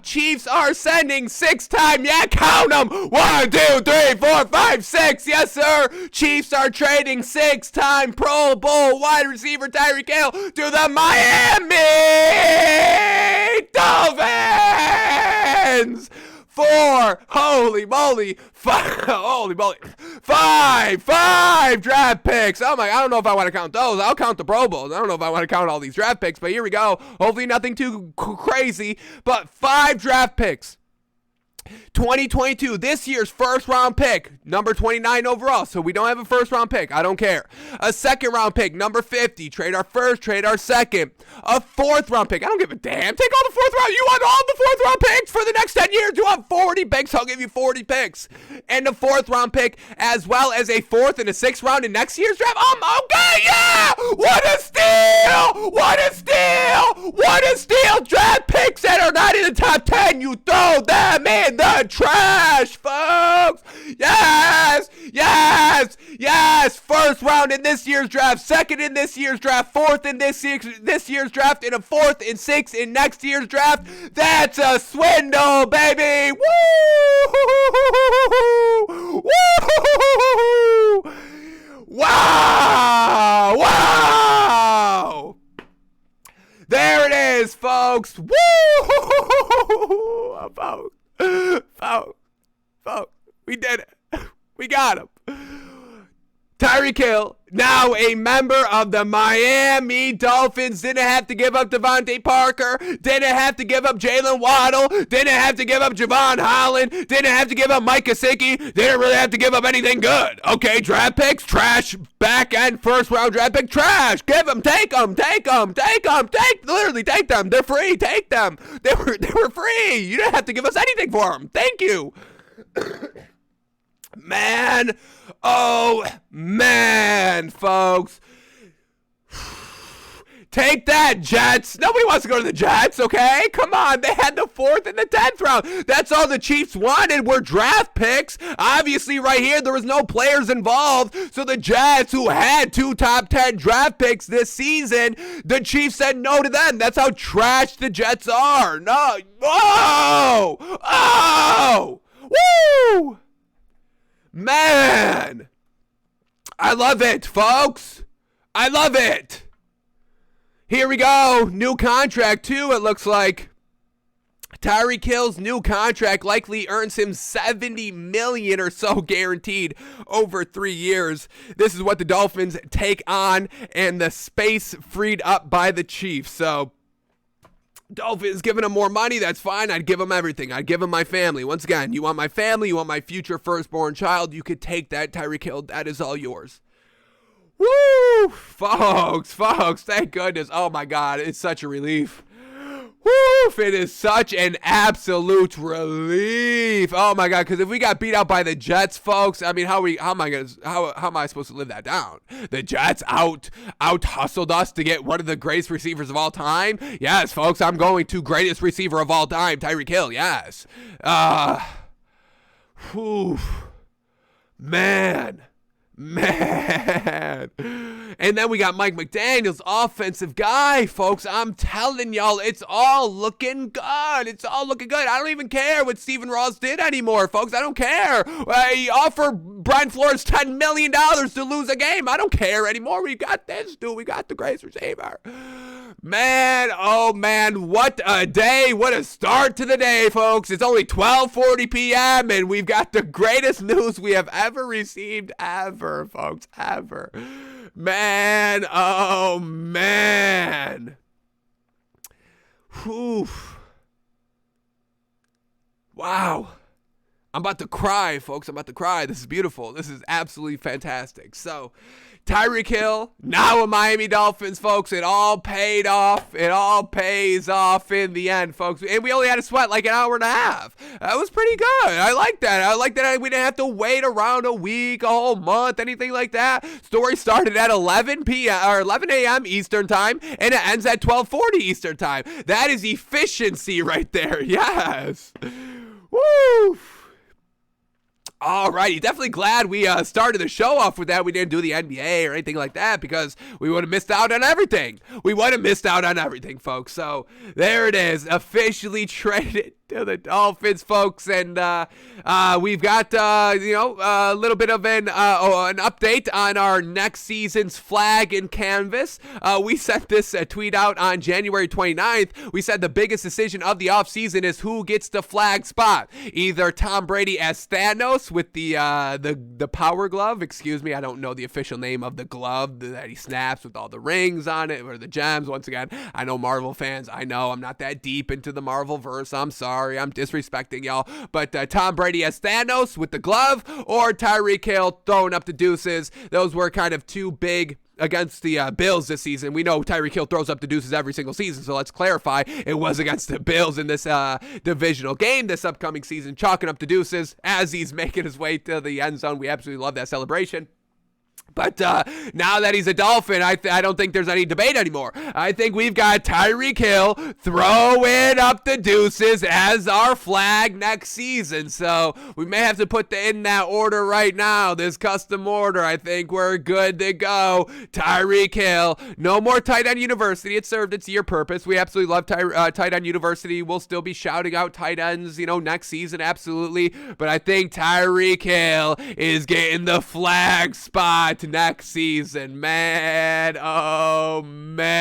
Chiefs are sending 6-time. Yeah, count them. 1, 2, 3, 4, 5, 6. Yes, sir. Chiefs are trading 6-time Pro Bowl wide receiver Tyreek Hill to the Miami Dolphins. 5 draft picks. Oh my, I don't know if I want to count those. I'll count the Pro Bowls. I don't know if I want to count all these draft picks, but here we go. Hopefully nothing too crazy, but 5 draft picks. 2022, this year's first round pick, number 29 overall, so we don't have a first round pick, I don't care. A second round pick, number 50, trade our first, trade our second. A fourth round pick, I don't give a damn, take all the fourth round, you want all the fourth round picks for the next 10 years, you want 40 picks, I'll give you 40 picks. And a fourth round pick, as well as a fourth and a sixth round in next year's draft. Okay, yeah, what a steal, draft picks that are not in the top 10, you throw them in the trash, folks. Yes. First round in this year's draft, second in this year's draft, fourth in this year's draft, and a fourth and sixth in next year's draft. That's a swindle, baby. Woo! Wow! There it is, folks. Woo! Folks, we did it. We got him. Tyreek Hill, now a member of the Miami Dolphins, didn't have to give up Devonte Parker, didn't have to give up Jalen Waddle, didn't have to give up Javon Holland, didn't have to give up Mike Gesicki, didn't really have to give up anything good. Okay, draft picks, trash. Back end first round draft pick, trash. Give them, take them, literally take them. They're free, take them. They were free. You didn't have to give us anything for them. Thank you. Man, oh man, folks. Take that, Jets. Nobody wants to go to the Jets, okay? Come on, they had the 4th and the 10th round. That's all the Chiefs wanted were draft picks. Obviously, right here, there was no players involved. So the Jets, who had 2 top 10 draft picks this season, the Chiefs said no to them. That's how trash the Jets are. No. Oh! Woo! Man! I love it, folks. I love it. Here we go. New contract, too, it looks like. Tyreek Hill's new contract likely earns him $70 million or so guaranteed over 3 years. This is what the Dolphins take on and the space freed up by the Chiefs. So, Dolphins giving him more money, that's fine. I'd give him everything. I'd give him my family. Once again, you want my family, you want my future firstborn child, you could take that, Tyreek Hill. That is all yours. Woo! Folks, thank goodness. Oh my God, it's such a relief. Woo! It is such an absolute relief. Oh my God, because if we got beat out by the Jets, folks, I mean, how am I supposed to live that down? The Jets out hustled us to get one of the greatest receivers of all time. Yes, folks, I'm going to greatest receiver of all time, Tyreek Hill. Yes. Whew. Man. And then we got Mike McDaniels, offensive guy, folks. I'm telling y'all, it's all looking good. It's all looking good. I don't even care what Stephen Ross did anymore, folks. I don't care. He offered Brian Flores $10 million to lose a game. I don't care anymore. We got this, dude. We got the greatest receiver. Man, oh man, what a day. What a start to the day, folks. It's only 12:40 p.m. and we've got the greatest news we have ever received, ever, folks, ever. Man, oh man. Whew. Wow. I'm about to cry, folks. I'm about to cry. This is beautiful. This is absolutely fantastic. So, Tyreek Hill, now a Miami Dolphins, folks. It all paid off. It all pays off in the end, folks. And we only had to sweat like an hour and a half. That was pretty good. I like that. I like that we didn't have to wait around a week, a whole month, anything like that. Story started at 11 a.m. Eastern time, and it ends at 12:40 Eastern time. That is efficiency right there. Yes. Woo! Alrighty, definitely glad we started the show off with that. We didn't do the NBA or anything like that because we would have missed out on everything. We would have missed out on everything, folks. So there it is, officially traded to the Dolphins, folks, and we've got a little bit of an update on our next season's flag and canvas. We sent this tweet out on January 29th. We said the biggest decision of the offseason is who gets the flag spot. Either Tom Brady as Thanos with the power glove. Excuse me, I don't know the official name of the glove that he snaps with all the rings on it or the gems. Once again, I know Marvel fans. I know I'm not that deep into the Marvel verse. I'm sorry. I'm disrespecting y'all. But Tom Brady as Thanos with the glove or Tyreek Hill throwing up the deuces. Those were kind of two big against the Bills this season. We know Tyreek Hill throws up the deuces every single season, so let's clarify. It was against the Bills in this divisional game this upcoming season, chalking up the deuces as he's making his way to the end zone. We absolutely love that celebration. But now that he's a Dolphin, I don't think there's any debate anymore. I think we've got Tyreek Hill throwing up the deuces as our flag next season. So we may have to put in that order right now, this custom order. I think we're good to go. Tyreek Hill. No more Tight End University. It served its year purpose. We absolutely love Tight End University. We'll still be shouting out tight ends, next season, absolutely. But I think Tyreek Hill is getting the flag spot next season, man. Oh man.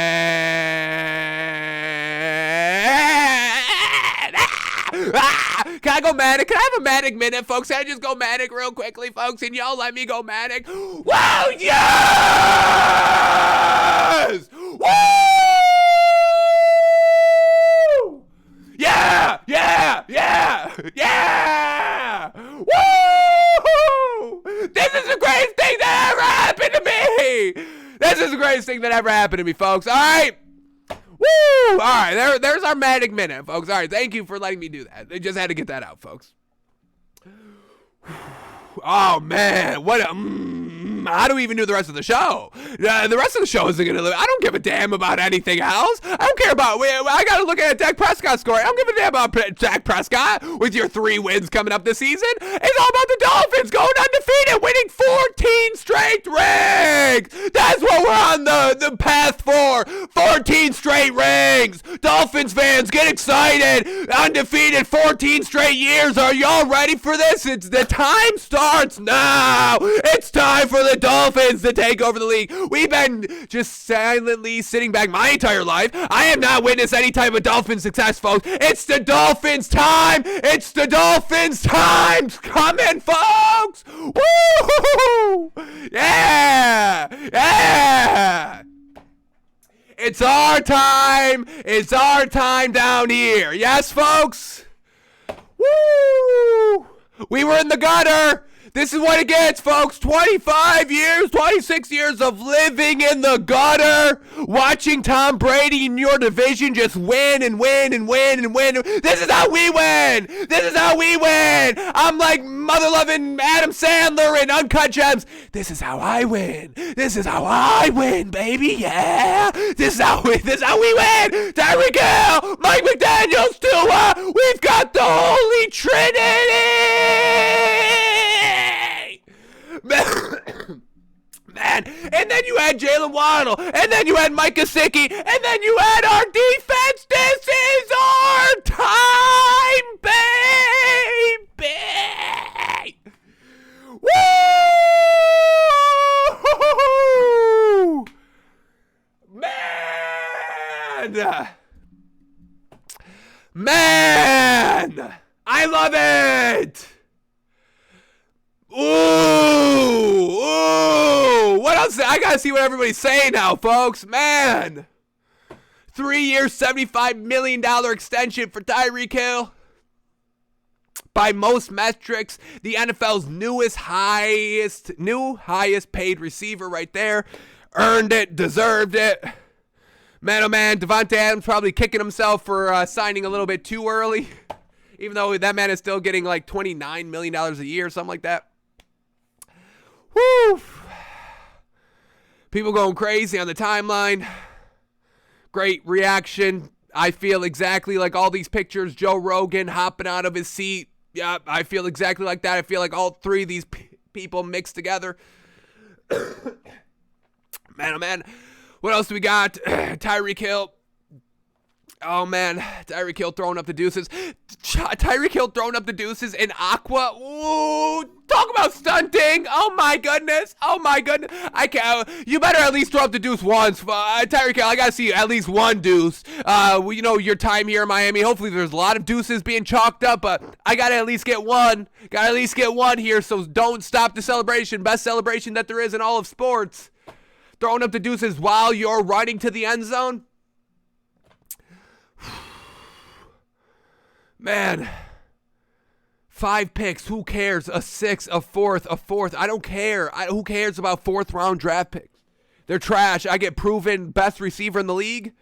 Can I go manic? Can I have a manic minute, folks? Can I just go manic real quickly, folks? And y'all let me go manic? Wow, yes! Woo! Yeah! Yeah! Yeah! Yeah! Woo! This is the greatest thing that ever happened to me! This is the greatest thing that ever happened to me, folks. All right. Woo! All right, there's our manic minute, folks. All right, thank you for letting me do that. I just had to get that out, folks. Oh, man. What a... how do we even do the rest of the show? The rest of the show isn't going to live. I don't give a damn about anything else. I don't care about... I got to look at a Dak Prescott score. I don't give a damn about Dak Prescott with your 3 wins coming up this season. It's all about the Dolphins going undefeated, winning 14 straight rings. That's what we're on the path for. 14 straight rings. Dolphins fans, get excited. Undefeated 14 straight years. Are y'all ready for this? The time starts now. It's time for the Dolphins to take over the league. We've been just silently sitting back my entire life. I have not witnessed any type of Dolphin success, folks. It's the Dolphins' time. It's the Dolphins' time. Coming, folks. Woo! Yeah! Yeah! It's our time. It's our time down here. Yes, folks? Woo! We were in the gutter. This is what it gets, folks. 25 years, 26 years of living in the gutter, watching Tom Brady in your division just win and win and win and win. This is how we win. This is how we win. I'm like mother-loving Adam Sandler in Uncut Gems. This is how I win. This is how I win, baby. Yeah. This is how we win. Tyreek Hill, Mike McDaniels, Tua. We've got the Holy Trinity. Man, and then you had Jalen Waddle, and then you had Mike Gesicki, and then you had our defense. This is our time, baby! Woo! Man! I love it! Ooh! What else? I gotta see what everybody's saying now, folks. Man! 3 years, $75 million extension for Tyreek Hill. By most metrics, the NFL's highest paid receiver right there. Earned it, deserved it. Man, oh man, Devonte Adams probably kicking himself for signing a little bit too early. Even though that man is still getting like $29 million a year, something like that. Woo! People going crazy on the timeline. Great reaction. I feel exactly like all these pictures. Joe Rogan hopping out of his seat. Yeah, I feel exactly like that. I feel like all three of these people mixed together. Man, oh man. What else do we got? Tyreek Hill. Oh, man. Tyreek Hill throwing up the deuces. Tyreek Hill throwing up the deuces in Aqua. Ooh, talk about stunting. Oh, my goodness. Oh, my goodness. I can't. You better at least throw up the deuce once. Tyreek Hill, I got to see at least one deuce. You know, your time here in Miami. Hopefully, there's a lot of deuces being chalked up, but I got to at least get one. Got to at least get one here, so don't stop the celebration. Best celebration that there is in all of sports. Throwing up the deuces while you're running to the end zone. Man, 5 picks. Who cares? A 6, a fourth. I don't care. Who cares about 4th round draft picks? They're trash. I get proven best receiver in the league.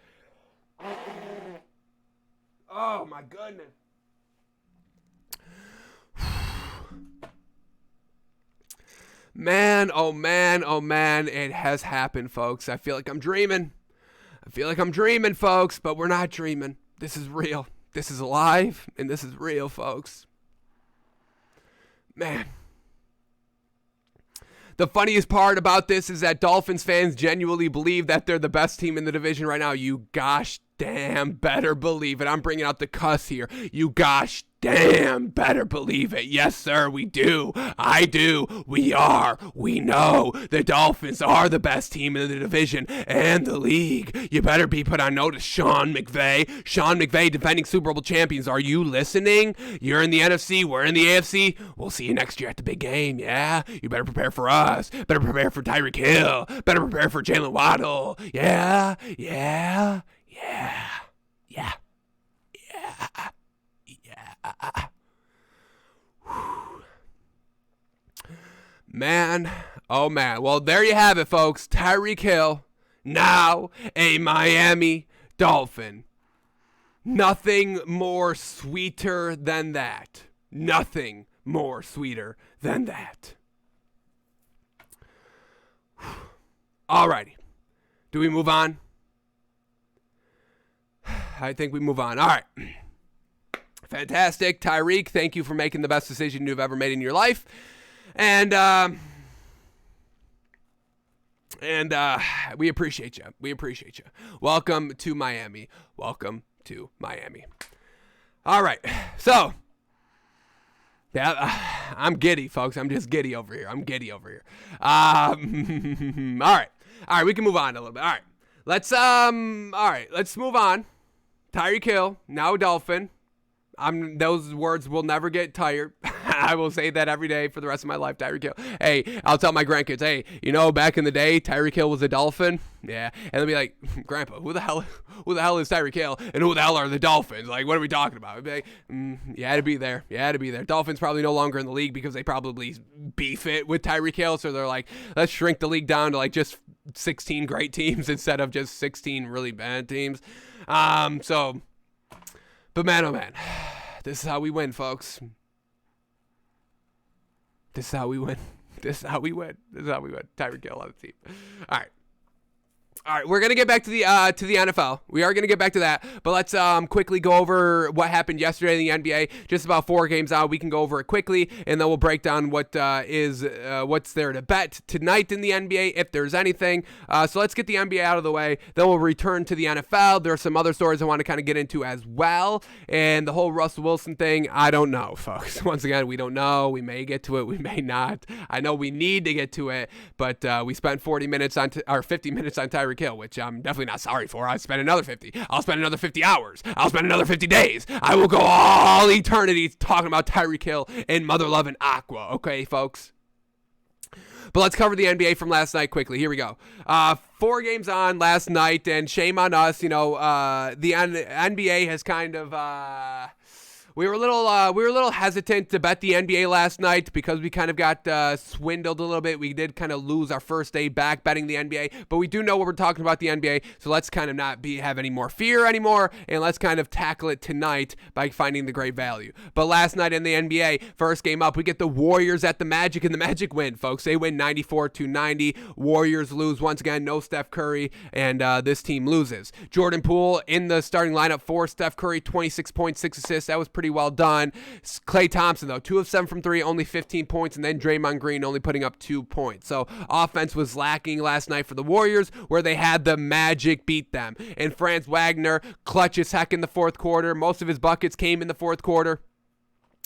Oh, my goodness. Man, oh man, oh man, it has happened, folks. I feel like I'm dreaming. Folks, but we're not dreaming. This is real. This is alive, and this is real, folks. Man. The funniest part about this is that Dolphins fans genuinely believe that they're the best team in the division right now. You gosh damn better believe it. I'm bringing out the cuss here. You gosh damn better believe it. Yes, sir, we do. I do. We are. We know the Dolphins are the best team in the division and the league. You better be put on notice, Sean McVay. Sean McVay, defending Super Bowl champions. Are you listening? You're in the NFC. We're in the AFC. We'll see you next year at the big game, yeah? You better prepare for us. Better prepare for Tyreek Hill. Better prepare for Jalen Waddle. Yeah. Man, oh man. Well, there you have it, folks. Tyreek Hill, now a Miami Dolphin. Nothing more sweeter than that. Nothing more sweeter than that. Alrighty. Do we move on? I think we move on. All right. Fantastic. Tyreek, thank you for making the best decision you've ever made in your life. And we appreciate you. Welcome to Miami. All right. So, yeah, I'm giddy, folks. I'm just giddy over here. All right. We can move on a little bit. All right. Let's move on. Tyreek Hill, now a Dolphin. Those words will never get tired. I will say that every day for the rest of my life, Tyreek Hill. Hey, I'll tell my grandkids, hey, back in the day, Tyreek Hill was a Dolphin. Yeah, and they'll be like, Grandpa, who the hell is Tyreek Hill, and who the hell are the Dolphins? Like, what are we talking about? I'd be like, you had to be there. Dolphins probably no longer in the league because they probably beef it with Tyreek Hill, so they're like, let's shrink the league down to like just 16 great teams instead of just 16 really bad teams. But man, oh man, this is how we win, folks. This is how we win. Tyreek Hill on the team. All right, we're going to get back to the NFL. We are going to get back to that, but let's quickly go over what happened yesterday in the NBA. Just about 4 games out. We can go over it quickly, and then we'll break down what's there to bet tonight in the NBA, if there's anything. So let's get the NBA out of the way. Then we'll return to the NFL. There are some other stories I want to kind of get into as well, and the whole Russell Wilson thing, I don't know, folks. Once again, we don't know. We may get to it. We may not. I know we need to get to it, but we spent 50 minutes on Tyreek Hill, which I'm definitely not sorry for. I spent another 50. I'll spend another 50 hours. I'll spend another 50 days. I will go all eternity talking about Tyreek Hill and Mother Love and Aqua. Okay, folks? But let's cover the NBA from last night quickly. Here we go. 4 games on last night, and shame on us. The NBA has kind of... We were a little hesitant to bet the NBA last night because we kind of got swindled a little bit. We did kind of lose our first day back betting the NBA, but we do know what we're talking about the NBA, so let's kind of not have any more fear anymore, and let's kind of tackle it tonight by finding the great value. But last night in the NBA, first game up, we get the Warriors at the Magic, and the Magic win, folks. They win 94-90. Warriors lose once again. No Steph Curry, and this team loses. Jordan Poole in the starting lineup for Steph Curry, 26.6 assists. That was pretty well done. Klay Thompson, though, 2 of 7 from 3, only 15 points, and then Draymond Green only putting up 2 points. So offense was lacking last night for the Warriors, where they had the Magic beat them. And Franz Wagner, clutch as heck in the fourth quarter. Most of his buckets came in the fourth quarter.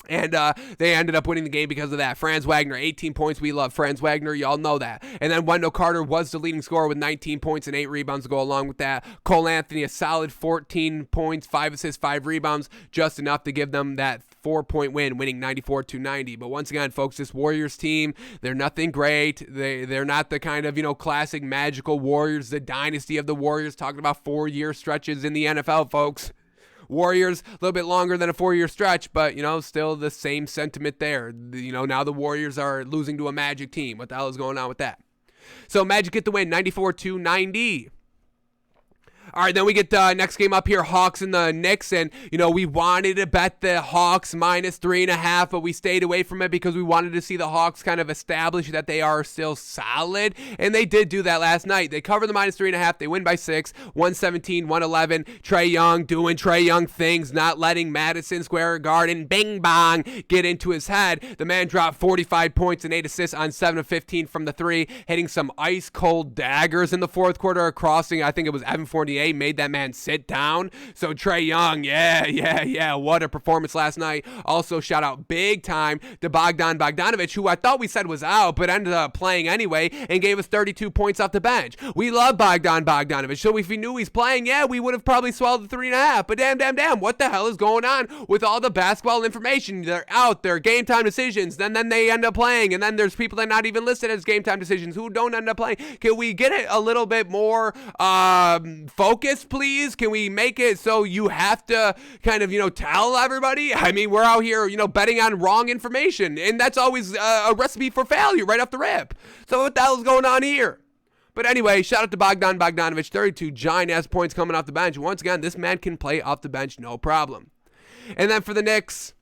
And they ended up winning the game because of that. Franz Wagner, 18 points. We love Franz Wagner. Y'all know that. And then Wendell Carter was the leading scorer with 19 points and 8 rebounds to go along with that. Cole Anthony, a solid 14 points, 5 assists, 5 rebounds, just enough to give them that 4-point win, winning 94-90. But once again, folks, this Warriors team, they're nothing great. They're not the kind of, classic magical Warriors, the dynasty of the Warriors, talking about 4-year stretches in the NFL, folks. Warriors, a little bit longer than a 4-year stretch, but, still the same sentiment there. Now the Warriors are losing to a Magic team. What the hell is going on with that? So Magic get the win, 94-90. All right, then we get the next game up here, Hawks and the Knicks, and, we wanted to bet the Hawks minus 3.5, but we stayed away from it because we wanted to see the Hawks kind of establish that they are still solid, and they did do that last night. They covered the minus 3.5. They win by 6, 117-111. Trae Young doing Trae Young things, not letting Madison Square Garden, bing bong, get into his head. The man dropped 45 points and 8 assists on 7 of 15 from the 3, hitting some ice-cold daggers in the fourth quarter, crossing, I think it was Evan Fournier, made that man sit down. So Trae Young, yeah, what a performance last night. Also shout out big time to Bogdan Bogdanovic, who I thought we said was out, but ended up playing anyway and gave us 32 points off the bench. We love Bogdan Bogdanovic, so if we knew he's playing, we would have probably swallowed the 3.5, but damn, what the hell is going on with all the basketball information? They're out, they're game time decisions, then they end up playing, and then there's people that are not even listed as game time decisions who don't end up playing. Can we get it a little bit more focus, please? Can we make it so you have to kind of, tell everybody? I mean, we're out here, betting on wrong information, and that's always a recipe for failure right off the rip. So what the hell is going on here? But anyway, shout out to Bogdan Bogdanovic, 32 giant-ass points coming off the bench. Once again, this man can play off the bench, no problem. And then for the Knicks,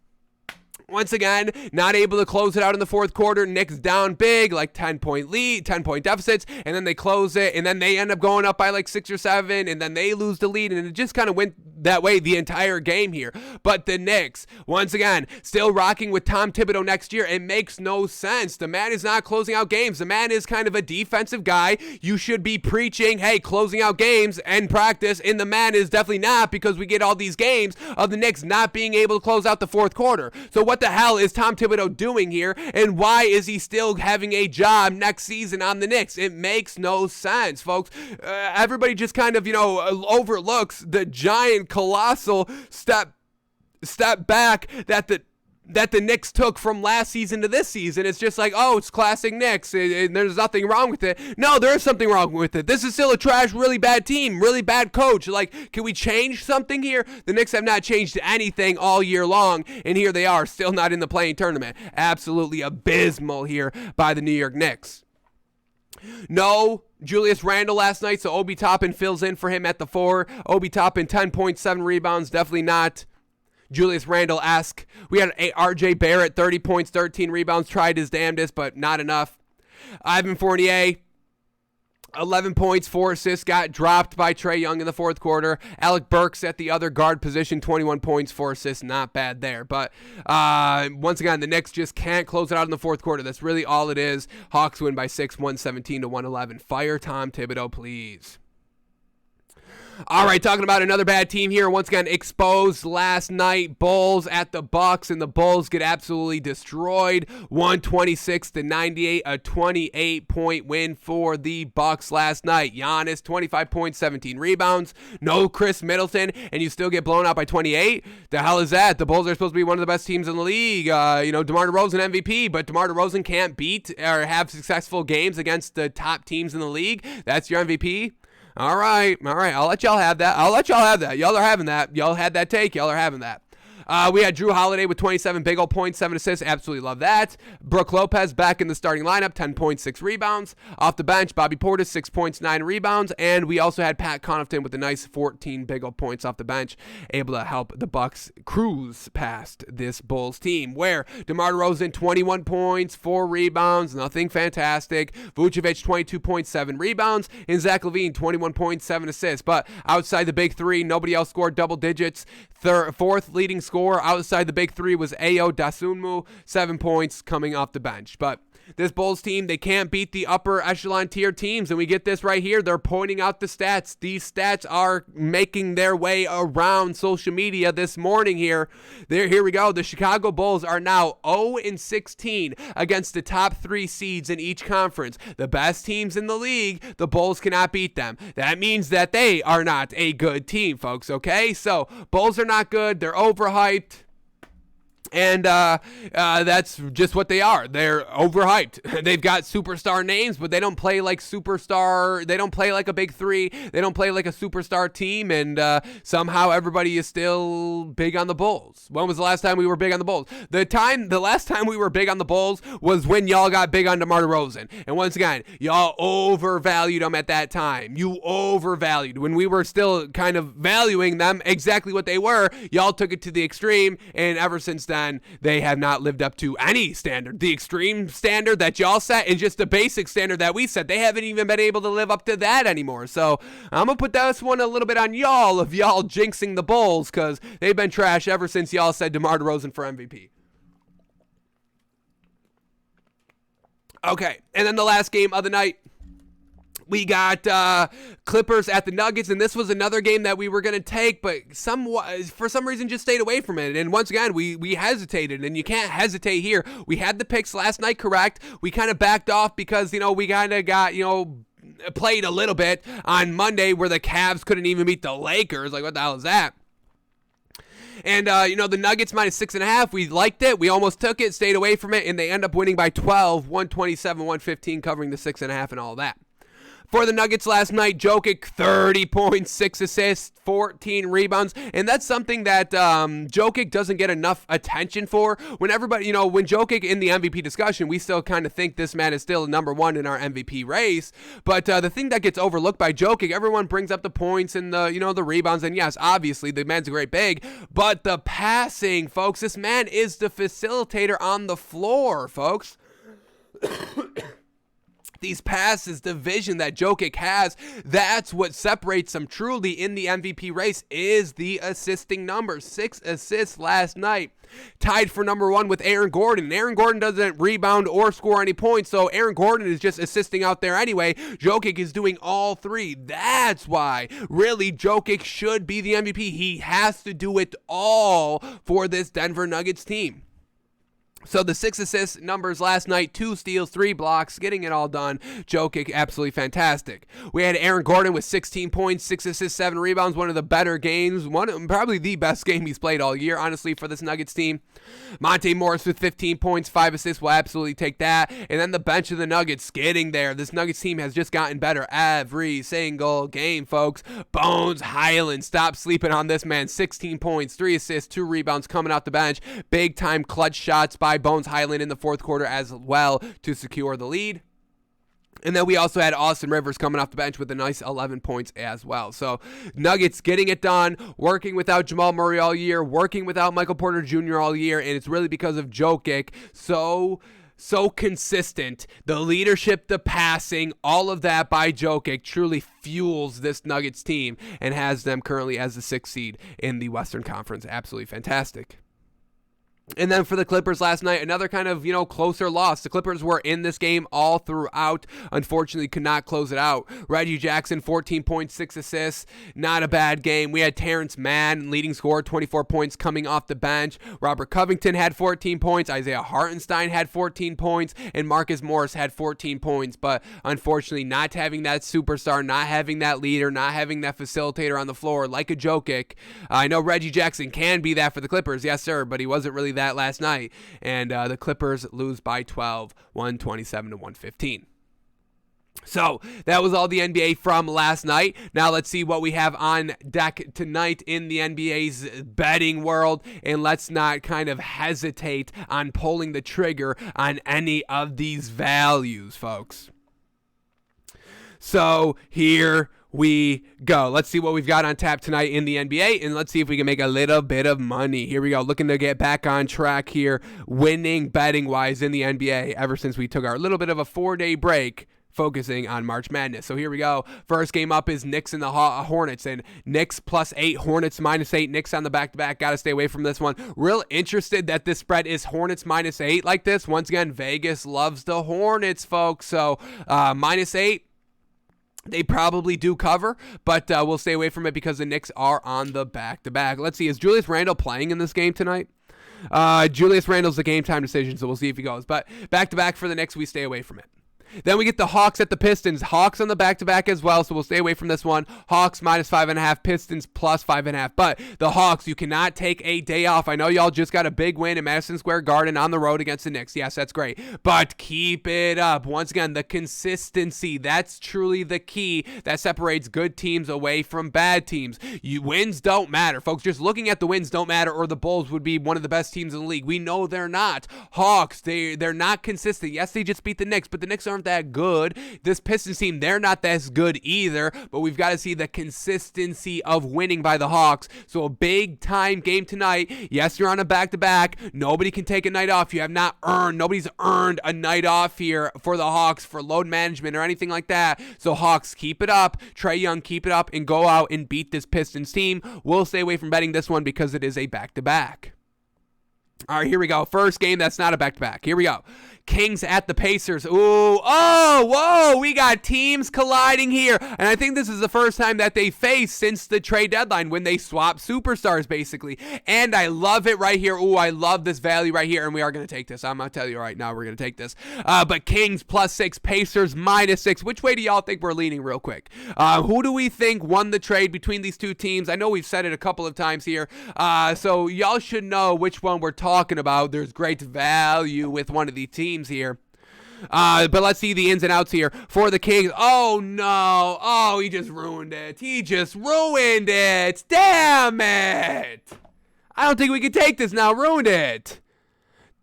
once again, not able to close it out in the fourth quarter. Knicks down big, like 10-point lead, 10-point deficits, and then they close it, and then they end up going up by like 6 or 7, and then they lose the lead, and it just kind of went that way the entire game here. But the Knicks, once again, still rocking with Tom Thibodeau next year. It makes no sense. The man is not closing out games. The man is kind of a defensive guy. You should be preaching, hey, closing out games and practice, and the man is definitely not, because we get all these games of the Knicks not being able to close out the fourth quarter. So what the hell is Tom Thibodeau doing here, and why is he still having a job next season on the Knicks? It makes no sense, folks. Everybody just kind of, overlooks the giant, colossal step back that the that the Knicks took from last season to this season. It's just like, oh, it's classic Knicks, and there's nothing wrong with it. No, there is something wrong with it. This is still a trash, really bad team, really bad coach. Like, can we change something here? The Knicks have not changed anything all year long, and here they are, still not in the play-in tournament. Absolutely abysmal here by the New York Knicks. No Julius Randle last night, so Obi Toppin fills in for him at the 4. Obi Toppin, 10.7 rebounds, definitely not Julius Randle-esque. We had RJ Barrett, 30 points, 13 rebounds, tried his damnedest, but not enough. Ivan Fournier, 11 points, 4 assists, got dropped by Trae Young in the fourth quarter. Alec Burks at the other guard position, 21 points, 4 assists, not bad there. But once again, the Knicks just can't close it out in the fourth quarter. That's really all it is. Hawks win by 6, 117 to 111. Fire Tom Thibodeau, please. All right, talking about another bad team here. Once again, exposed last night. Bulls at the Bucks, and the Bulls get absolutely destroyed. 126 to 98, a 28-point win for the Bucks last night. Giannis, 25 points, 17 rebounds. No Chris Middleton, and you still get blown out by 28? The hell is that? The Bulls are supposed to be one of the best teams in the league. DeMar DeRozan MVP, but DeMar DeRozan can't beat or have successful games against the top teams in the league. That's your MVP? All right. I'll let y'all have that. Y'all are having that. Y'all had that take. Y'all are having that. We had Drew Holiday with 27 big old points, 7 assists. Absolutely love that. Brook Lopez back in the starting lineup, 10 points, 6 rebounds. Off the bench, Bobby Portis, 6 points, 9 rebounds. And we also had Pat Connaughton with a nice 14 big old points off the bench, able to help the Bucks cruise past this Bulls team, where DeMar DeRozan, 21 points, 4 rebounds, nothing fantastic. Vucevic, 22.7 rebounds. And Zach LaVine, 21 points, 7 assists. But outside the big three, nobody else scored double digits. Fourth leading scorer outside the big three was Ayo Dosunmu, 7 points coming off the bench. But this Bulls team, they can't beat the upper echelon tier teams, and we get this right here. They're pointing out the stats. These stats are making their way around social media this morning here. Here we go. The Chicago Bulls are now 0-16 against the top 3 seeds in each conference. The best teams in the league, the Bulls cannot beat them. That means that they are not a good team, folks, okay? So, Bulls are not good. They're overhyped. And that's just what they are. They're overhyped. They've got superstar names, but they don't play like superstar. They don't play like a big three. They don't play like a superstar team. And somehow everybody is still big on the Bulls. When was the last time we were big on the Bulls? The last time we were big on the Bulls was when y'all got big on DeMar DeRozan. And once again, y'all overvalued them at that time. You overvalued. When we were still kind of valuing them exactly what they were, y'all took it to the extreme. And ever since then, they have not lived up to any standard. The extreme standard that y'all set and just the basic standard that we set, they haven't even been able to live up to that anymore. So I'm going to put this one a little bit on y'all of y'all jinxing the Bulls, because they've been trash ever since y'all said DeMar DeRozan for MVP. Okay, and then the last game of the night, we got Clippers at the Nuggets, and this was another game that we were going to take, but for some reason just stayed away from it. And once again, we hesitated, and you can't hesitate here. We had the picks last night correct. We kind of backed off because, we kind of got, played a little bit on Monday where the Cavs couldn't even beat the Lakers. Like, what the hell is that? And, the Nuggets minus 6.5, we liked it. We almost took it, stayed away from it, and they end up winning by 12, 127-115, covering the 6.5 and all that. For the Nuggets last night, Jokic, 30 points, 6 assists, 14 rebounds. And that's something that Jokic doesn't get enough attention for. When everybody, when Jokic in the MVP discussion, we still kind of think this man is still number one in our MVP race. But the thing that gets overlooked by Jokic, everyone brings up the points and the rebounds. And yes, obviously, the man's a great big. But the passing, folks, this man is the facilitator on the floor, folks. These passes, the vision that Jokic has, that's what separates him truly in the MVP race, is the assisting numbers. 6 assists last night. Tied for number 1 with Aaron Gordon. And Aaron Gordon doesn't rebound or score any points, so Aaron Gordon is just assisting out there anyway. Jokic is doing all 3. That's why, really, Jokic should be the MVP. He has to do it all for this Denver Nuggets team. So the 6 assist numbers last night, 2 steals, 3 blocks, getting it all done. Jokic, absolutely fantastic. We had Aaron Gordon with 16 points, 6 assists, 7 rebounds, one of the better games, probably the best game he's played all year, honestly, for this Nuggets team. Monte Morris with 15 points, 5 assists, will absolutely take that. And then the bench of the Nuggets getting there. This Nuggets team has just gotten better every single game, folks. Bones Highland, stop sleeping on this man. 16 points, 3 assists, 2 rebounds coming off the bench. Big time clutch shots by Bones Highland in the fourth quarter as well to secure the lead. And then we also had Austin Rivers coming off the bench with a nice 11 points as well. So Nuggets getting it done, working without Jamal Murray all year, working without Michael Porter Jr. all year, and it's really because of Jokic. So consistent. The leadership, the passing, all of that by Jokic truly fuels this Nuggets team and has them currently as the 6th seed in the Western Conference. Absolutely fantastic. And then for the Clippers last night, another kind of, closer loss. The Clippers were in this game all throughout. Unfortunately, could not close it out. Reggie Jackson, 14.6 assists. Not a bad game. We had Terrence Mann, leading scorer, 24 points coming off the bench. Robert Covington had 14 points. Isaiah Hartenstein had 14 points. And Marcus Morris had 14 points. But unfortunately, not having that superstar, not having that leader, not having that facilitator on the floor like a Jokic. I know Reggie Jackson can be that for the Clippers. Yes, sir. But he wasn't really that last night, and the Clippers lose by 12, 127 to 115. So that was all the NBA from last night. Now let's see what we have on deck tonight in the NBA's betting world, and let's not kind of hesitate on pulling the trigger on any of these values, folks. So here we go. Let's see what we've got on tap tonight in the NBA, and let's see if we can make a little bit of money. Here we go, looking to get back on track here, winning betting-wise in the NBA ever since we took our little bit of a 4-day break focusing on March Madness. So here we go. First game up is Knicks and the Hornets, and Knicks +8, Hornets -8. Knicks on the back-to-back. Got to stay away from this one. Real interested that this spread is Hornets -8 like this. Once again, Vegas loves the Hornets, folks. So -8. They probably do cover, but we'll stay away from it because the Knicks are on the back-to-back. Let's see, is Julius Randle playing in this game tonight? Julius Randle's a game-time decision, so we'll see if he goes. But back-to-back for the Knicks, we stay away from it. Then we get the Hawks at the Pistons. Hawks on the back-to-back as well, so we'll stay away from this one. Hawks -5.5, Pistons +5.5. But the Hawks, you cannot take a day off. I know y'all just got a big win in Madison Square Garden on the road against the Knicks. Yes, that's great. But keep it up. Once again, the consistency, that's truly the key that separates good teams away from bad teams. Wins don't matter, folks. Just looking at the wins don't matter, or the Bulls would be one of the best teams in the league. We know they're not. Hawks, they're not consistent. Yes, they just beat the Knicks, but the Knicks aren't that good. This Pistons team, they're not that good either, but we've got to see the consistency of winning by the Hawks. So a big time game tonight. Yes, you're on a back-to-back. Nobody can take a night off. Nobody's earned a night off here for the Hawks for load management or anything like that. So Hawks, keep it up. Trae Young, keep it up and go out and beat this Pistons team. We'll stay away from betting this one because it is a back-to-back. All right, here we go. First game that's not a back-to-back. Here we go. Kings at the Pacers. We got teams colliding here. And I think this is the first time that they face since the trade deadline when they swap superstars, basically. And I love it right here. I love this value right here. And we are going to take this. I'm going to tell you right now, we're going to take this. But Kings +6, Pacers -6. Which way do y'all think we're leaning real quick? Who do we think won the trade between these two teams? I know we've said it a couple of times here. So y'all should know which one we're talking about. There's great value with one of the teams here. But let's see the ins and outs here for the Kings. Oh, no. Oh, he just ruined it. Damn it. I don't think we can take this now. Ruined it.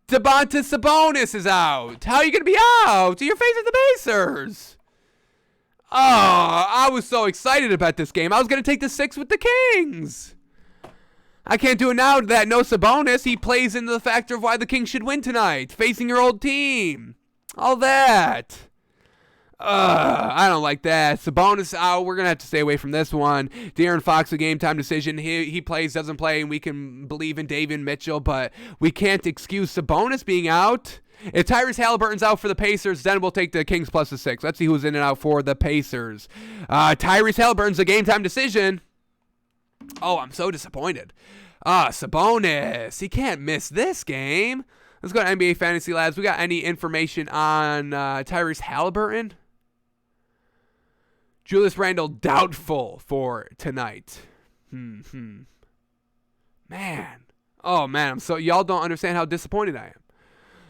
Domantas Sabonis is out. How are you going to be out? You're facing the Pacers. Oh, I was so excited about this game. I was going to take the 6 with the Kings. I can't do it now that no Sabonis. He plays into the factor of why the Kings should win tonight. Facing your old team. All that. I don't like that. Sabonis out. We're going to have to stay away from this one. De'Aaron Fox, a game-time decision. He plays, doesn't play, and we can believe in David Mitchell, but we can't excuse Sabonis being out. If Tyrese Halliburton's out for the Pacers, then we'll take the Kings +6. Let's see who's in and out for the Pacers. Tyrese Halliburton's a game-time decision. Oh, I'm so disappointed. Sabonis. He can't miss this game. Let's go to NBA Fantasy Labs. We got any information on Tyrese Halliburton? Julius Randle doubtful for tonight. Man. Oh, man. Y'all don't understand how disappointed I am.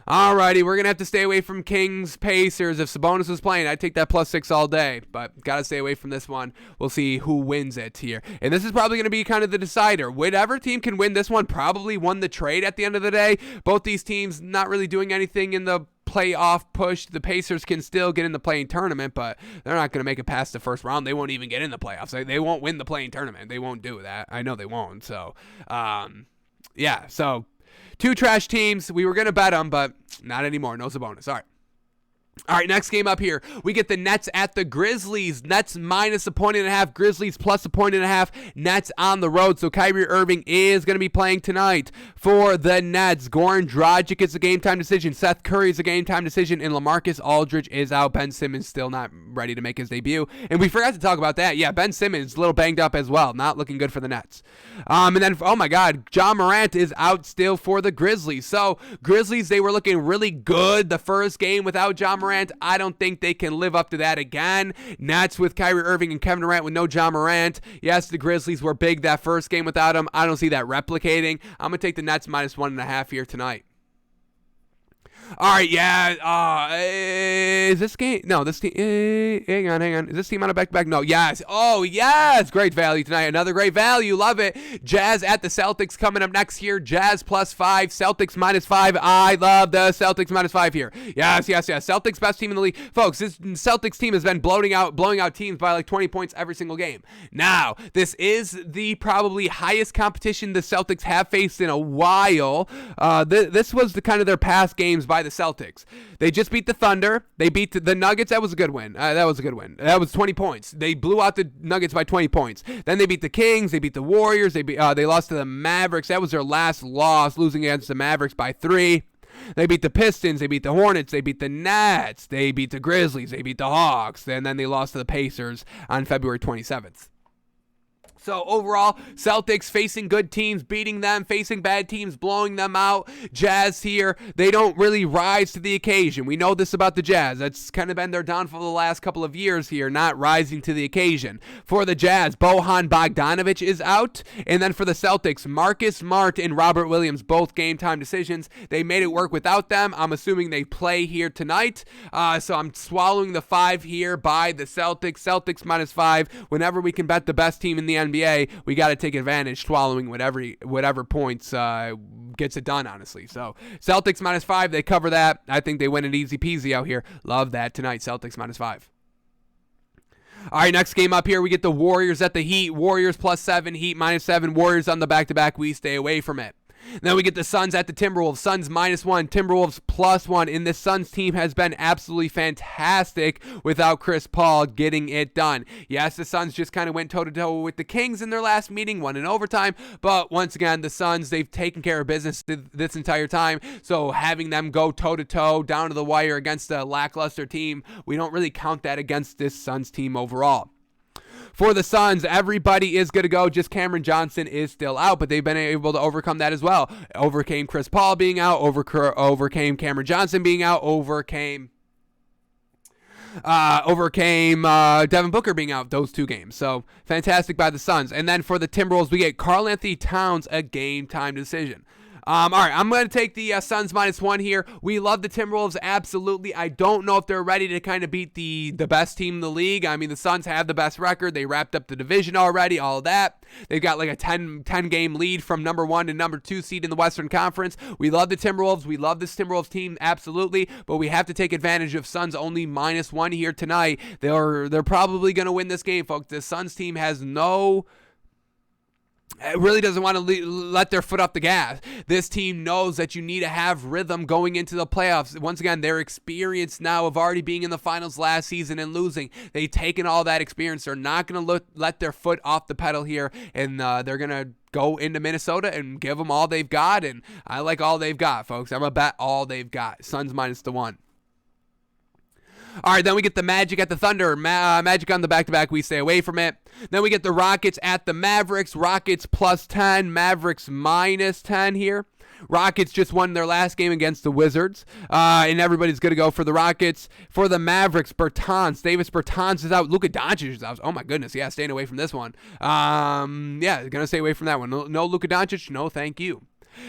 Alrighty, we're going to have to stay away from Kings Pacers. If Sabonis was playing, I'd take that +6 all day, but got to stay away from this one. We'll see who wins it here. And this is probably going to be kind of the decider. Whatever team can win this one probably won the trade at the end of the day. Both these teams not really doing anything in the playoff push. The Pacers can still get in the playing tournament, but they're not going to make it past the first round. They won't even get in the playoffs. They won't win the playing tournament. They won't do that. I know they won't. So, yeah, so two trash teams. We were going to bet them, but not anymore. No Sabonis. All right, next game up here. We get the Nets at the Grizzlies. Nets minus a 1.5. Grizzlies plus a 1.5. Nets on the road. So Kyrie Irving is going to be playing tonight for the Nets. Goran Dragic is a game-time decision. Seth Curry is a game-time decision. And LaMarcus Aldridge is out. Ben Simmons still not ready to make his debut. And we forgot to talk about that. Yeah, Ben Simmons a little banged up as well. Not looking good for the Nets. And then, oh my God, John Morant is out still for the Grizzlies. So Grizzlies, they were looking really good the first game without John Morant. I don't think they can live up to that again. Nets with Kyrie Irving and Kevin Durant with no John Morant. Yes, the Grizzlies were big that first game without him. I don't see that replicating. I'm going to take the Nets minus 1.5 here tonight. All right, yeah. Is this game? No, this team. Hang on. Is this team on a back-to-back? No, yes. Oh, yes. Great value tonight. Another great value. Love it. Jazz at the Celtics coming up next here. Jazz +5. Celtics -5. I love the Celtics -5 here. Yes. Celtics best team in the league. Folks, this Celtics team has been blowing out teams by like 20 points every single game. Now, this is the probably highest competition the Celtics have faced in a while. This was the kind of their past games by the Celtics. They just beat the Thunder. They beat the Nuggets. That was a good win. That was 20 points. They blew out the Nuggets by 20 points. Then they beat the Kings. They beat the Warriors. They lost to the Mavericks. That was their last loss, losing against the Mavericks by 3. They beat the Pistons. They beat the Hornets. They beat the Nets. They beat the Grizzlies. They beat the Hawks. And then they lost to the Pacers on February 27th. So overall, Celtics facing good teams, beating them, facing bad teams, blowing them out. Jazz here, they don't really rise to the occasion. We know this about the Jazz. That's kind of been their downfall the last couple of years here, not rising to the occasion. For the Jazz, Bojan Bogdanovic is out. And then for the Celtics, Marcus Smart and Robert Williams, both game-time decisions. They made it work without them. I'm assuming they play here tonight. So I'm swallowing the 5 here by the Celtics. Celtics -5. Whenever we can bet the best team in the NBA, we got to take advantage, swallowing whatever points gets it done, honestly. So Celtics -5, they cover that. I think they win it easy peasy out here. Love that tonight, Celtics -5. All right, next game up here, we get the Warriors at the Heat. Warriors +7, Heat -7. Warriors on the back-to-back. We stay away from it. Then we get the Suns at the Timberwolves. Suns -1, Timberwolves +1. And this Suns team has been absolutely fantastic without Chris Paul getting it done. Yes, the Suns just kind of went toe-to-toe with the Kings in their last meeting, won in overtime. But once again, the Suns, they've taken care of business this entire time. So having them go toe-to-toe, down to the wire against a lackluster team, we don't really count that against this Suns team overall. For the Suns, everybody is going to go. Just Cameron Johnson is still out, but they've been able to overcome that as well. Overcame Chris Paul being out, overcame Cameron Johnson being out, overcame Devin Booker being out those 2 games. So fantastic by the Suns. And then for the Timberwolves, we get Karl Anthony Towns, a game-time decision. All right, I'm going to take the Suns -1 here. We love the Timberwolves, absolutely. I don't know if they're ready to kind of beat the best team in the league. I mean, the Suns have the best record. They wrapped up the division already, all of that. They've got like a 10-game lead from number 1 to number 2 seed in the Western Conference. We love the Timberwolves. We love this Timberwolves team, absolutely. But we have to take advantage of Suns only -1 here tonight. They're probably going to win this game, folks. The Suns team has it really doesn't want to let their foot off the gas. This team knows that you need to have rhythm going into the playoffs. Once again, their experience now of already being in the finals last season and losing. They've taken all that experience. They're not going to let their foot off the pedal here, and they're going to go into Minnesota and give them all they've got, and I like all they've got, folks. I'm going to bet all they've got. Suns -1. All right, then we get the Magic at the Thunder. Magic on the back-to-back, we stay away from it. Then we get the Rockets at the Mavericks. Rockets plus 10, Mavericks minus 10 here. Rockets just won their last game against the Wizards, and everybody's going to go for the Rockets. For the Mavericks, Davis Bertans is out. Luka Doncic is out. Oh, my goodness. Yeah, staying away from this one. Yeah, going to stay away from that one. No Luka Doncic. No, thank you.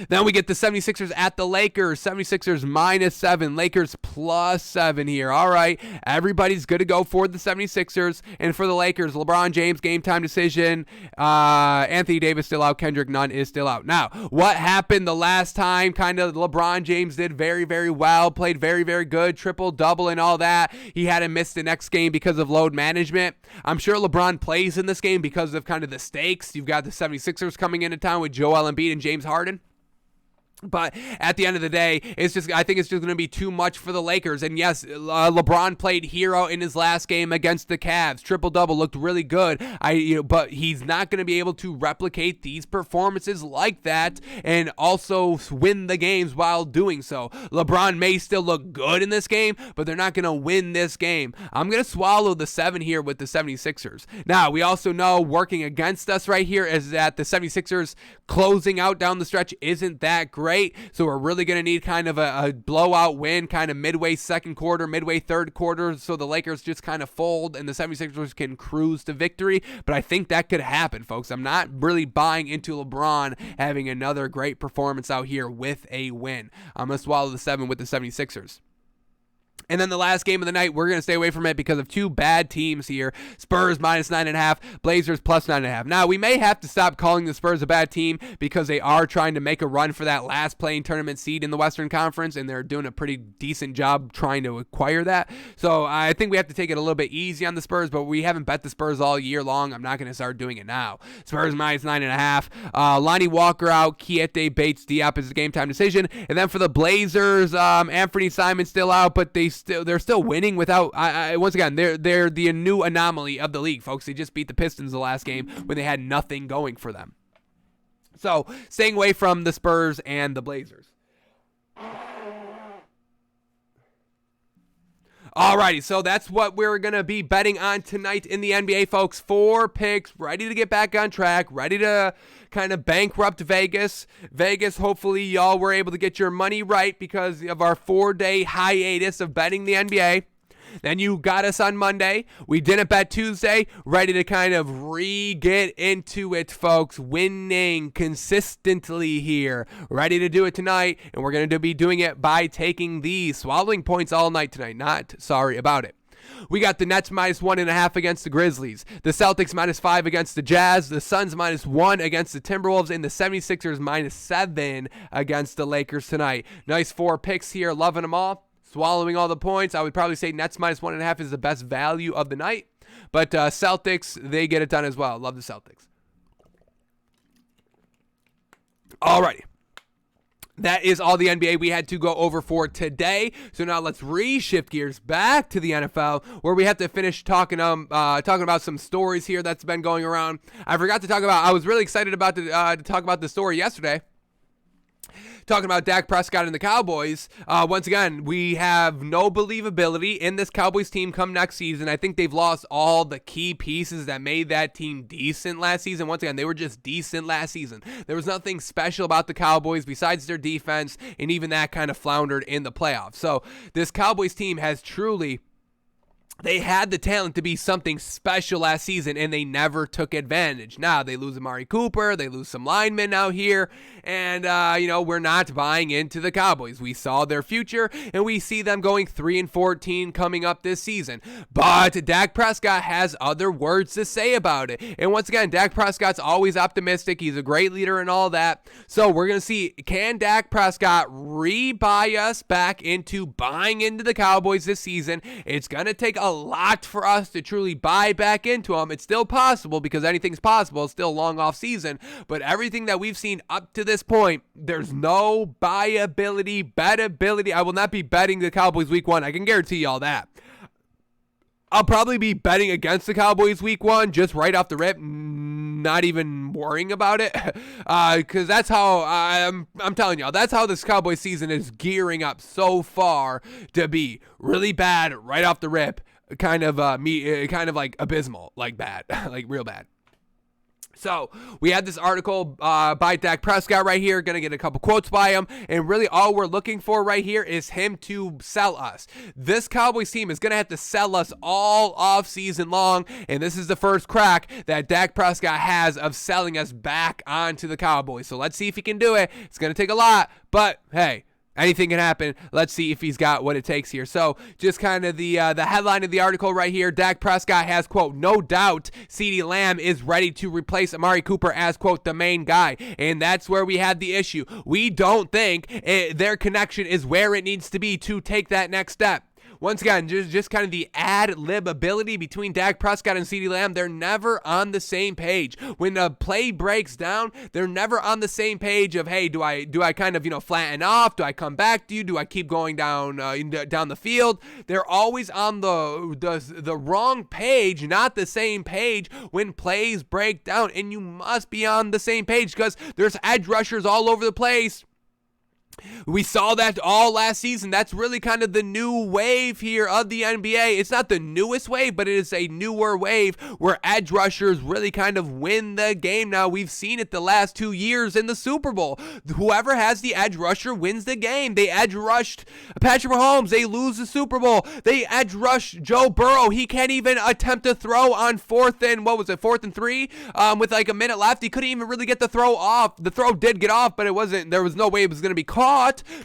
Then we get the 76ers at the Lakers. 76ers minus 7. Lakers plus 7 here. All right. Everybody's good to go for the 76ers. And for the Lakers, LeBron James, game time decision. Anthony Davis still out. Kendrick Nunn is still out. Now, what happened the last time? Kind of LeBron James did very, very well. Played very, very good. Triple-double and all that. He had to miss the next game because of load management. I'm sure LeBron plays in this game because of kind of the stakes. You've got the 76ers coming into town with Joel Embiid and James Harden. But at the end of the day, I think it's just going to be too much for the Lakers. And yes, LeBron played hero in his last game against the Cavs. Triple-double, looked really good. But he's not going to be able to replicate these performances like that and also win the games while doing so. LeBron may still look good in this game, but they're not going to win this game. I'm going to swallow the 7 here with the 76ers. Now, we also know working against us right here is that the 76ers closing out down the stretch isn't that great. So we're really going to need kind of a blowout win, kind of midway second quarter, midway third quarter, so the Lakers just kind of fold and the 76ers can cruise to victory. But I think that could happen, folks. I'm not really buying into LeBron having another great performance out here with a win. I'm going to swallow the 7 with the 76ers. And then the last game of the night, we're going to stay away from it because of two bad teams here. Spurs minus 9.5, Blazers plus 9.5. Now, we may have to stop calling the Spurs a bad team because they are trying to make a run for that last playing tournament seed in the Western Conference, and they're doing a pretty decent job trying to acquire that. So I think we have to take it a little bit easy on the Spurs, but we haven't bet the Spurs all year long. I'm not going to start doing it now. Spurs minus 9.5. Lonnie Walker out. Keita Bates Diop is a game time decision. And then for the Blazers, Anthony Simon's still out, but they're still winning without. Once again, they're the new anomaly of the league, folks. They just beat the Pistons the last game when they had nothing going for them. So staying away from the Spurs and the Blazers. Alrighty, so that's what we're going to be betting on tonight in the NBA, folks. 4 picks, ready to get back on track, ready to kind of bankrupt Vegas. Hopefully y'all were able to get your money right because of our 4-day hiatus of betting the NBA. Then you got us on Monday. We didn't bet Tuesday. Ready to kind of get into it, folks. Winning consistently here. Ready to do it tonight. And we're going to be doing it by taking the swallowing points all night tonight. Not sorry about it. We got the Nets minus 1.5 against the Grizzlies. The Celtics minus 5 against the Jazz. The Suns minus 1 against the Timberwolves. And the 76ers minus 7 against the Lakers tonight. Nice 4 picks here. Loving them all. Swallowing all the points. I would probably say Nets minus 1.5 is the best value of the night. But Celtics, they get it done as well. Love the Celtics. Alrighty. That is all the NBA we had to go over for today. So now let's reshift gears back to the NFL, where we have to finish talking about some stories here that's been going around. I forgot to talk about. I was really excited about to talk about the story yesterday. Talking about Dak Prescott and the Cowboys. Once again, we have no believability in this Cowboys team come next season. I think they've lost all the key pieces that made that team decent last season. Once again, they were just decent last season. There was nothing special about the Cowboys besides their defense, and even that kind of floundered in the playoffs. So this Cowboys team has truly... They had the talent to be something special last season, and they never took advantage. Now, they lose Amari Cooper, they lose some linemen out here, and, we're not buying into the Cowboys. We saw their future, and we see them going 3-14 coming up this season. But Dak Prescott has other words to say about it. And once again, Dak Prescott's always optimistic. He's a great leader and all that. So we're going to see, can Dak Prescott re-buy us back into buying into the Cowboys this season? It's going to take a lot for us to truly buy back into them. It's still possible because anything's possible. It's still a long off season, but everything that we've seen up to this point, there's no buyability, bettability. I will not be betting the Cowboys week 1. I can guarantee y'all that. I'll probably be betting against the Cowboys week 1 just right off the rip. not even worrying about it, because that's how I'm telling y'all, that's how this Cowboys season is gearing up so far to be really bad right off the rip, kind of like abysmal, like bad, like real bad. So we had this article by Dak Prescott right here. Going to get a couple quotes by him. And really all we're looking for right here is him to sell us. This Cowboys team is going to have to sell us all off season long. And this is the first crack that Dak Prescott has of selling us back onto the Cowboys. So let's see if he can do it. It's going to take a lot. But hey, anything can happen. Let's see if he's got what it takes here. So just kind of the headline of the article right here. Dak Prescott has, quote, no doubt CeeDee Lamb is ready to replace Amari Cooper as, quote, the main guy. And that's where we had the issue. We don't think their connection is where it needs to be to take that next step. Once again, just kind of the ad-lib ability between Dak Prescott and CeeDee Lamb, they're never on the same page. When a play breaks down, they're never on the same page of, hey, do I kind of, flatten off? Do I come back to you? Do I keep going down the field? They're always on the wrong page, not the same page when plays break down. And you must be on the same page because there's edge rushers all over the place. We saw that all last season. That's really kind of the new wave here of the NBA. It's not the newest wave, but it is a newer wave where edge rushers really kind of win the game now. We've seen it the last 2 years in the Super Bowl. Whoever has the edge rusher wins the game. They edge rushed Patrick Mahomes. They lose the Super Bowl. They edge rushed Joe Burrow. He can't even attempt to throw on fourth and 3 with like a minute left. He couldn't even really get the throw off. The throw did get off, but there was no way it was going to be caught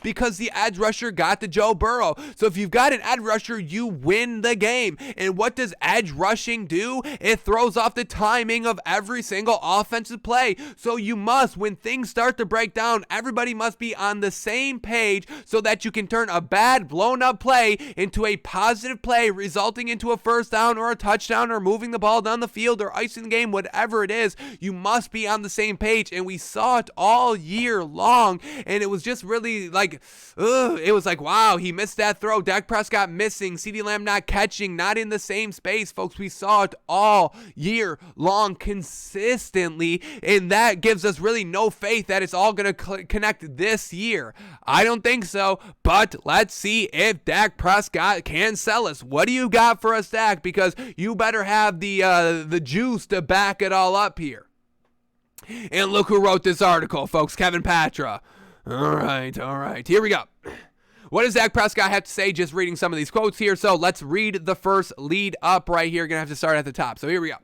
because the edge rusher got to Joe Burrow. So if you've got an edge rusher, you win the game. And what does edge rushing do? It throws off the timing of every single offensive play. So you must, when things start to break down, everybody must be on the same page so that you can turn a bad blown up play into a positive play, resulting into a first down or a touchdown or moving the ball down the field or icing the game, whatever it is. You must be on the same page. And we saw it all year long. And it was just really like, it was like, wow, he missed that throw. Dak Prescott missing, CeeDee Lamb not catching, not in the same space, folks. We saw it all year long consistently, and that gives us really no faith that it's all going to connect this year. I don't think so, but let's see if Dak Prescott can sell us. What do you got for us, Dak? Because you better have the juice to back it all up here. And look who wrote this article, folks. Kevin Patra. All right. Here we go. What does Dak Prescott have to say? Just reading some of these quotes here. So let's read the first lead up right here. Going to have to start at the top. So here we go.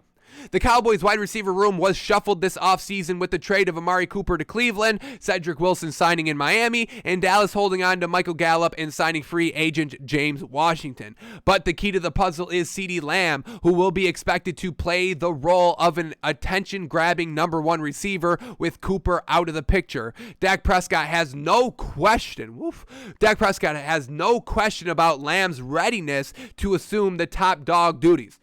The Cowboys wide receiver room was shuffled this offseason with the trade of Amari Cooper to Cleveland, Cedric Wilson signing in Miami, and Dallas holding on to Michael Gallup and signing free agent James Washington. But the key to the puzzle is CeeDee Lamb, who will be expected to play the role of an attention-grabbing number one receiver with Cooper out of the picture. Dak Prescott has no question about Lamb's readiness to assume the top dog duties.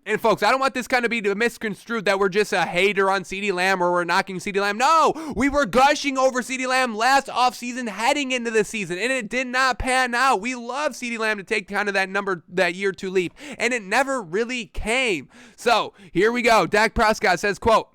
And folks, I don't want this kind of be misconstrued that we're just a hater on CeeDee Lamb or we're knocking CeeDee Lamb. No, we were gushing over CeeDee Lamb last offseason heading into the season, and it did not pan out. We love CeeDee Lamb to take kind of that year two leap, and it never really came. So here we go. Dak Prescott says, quote,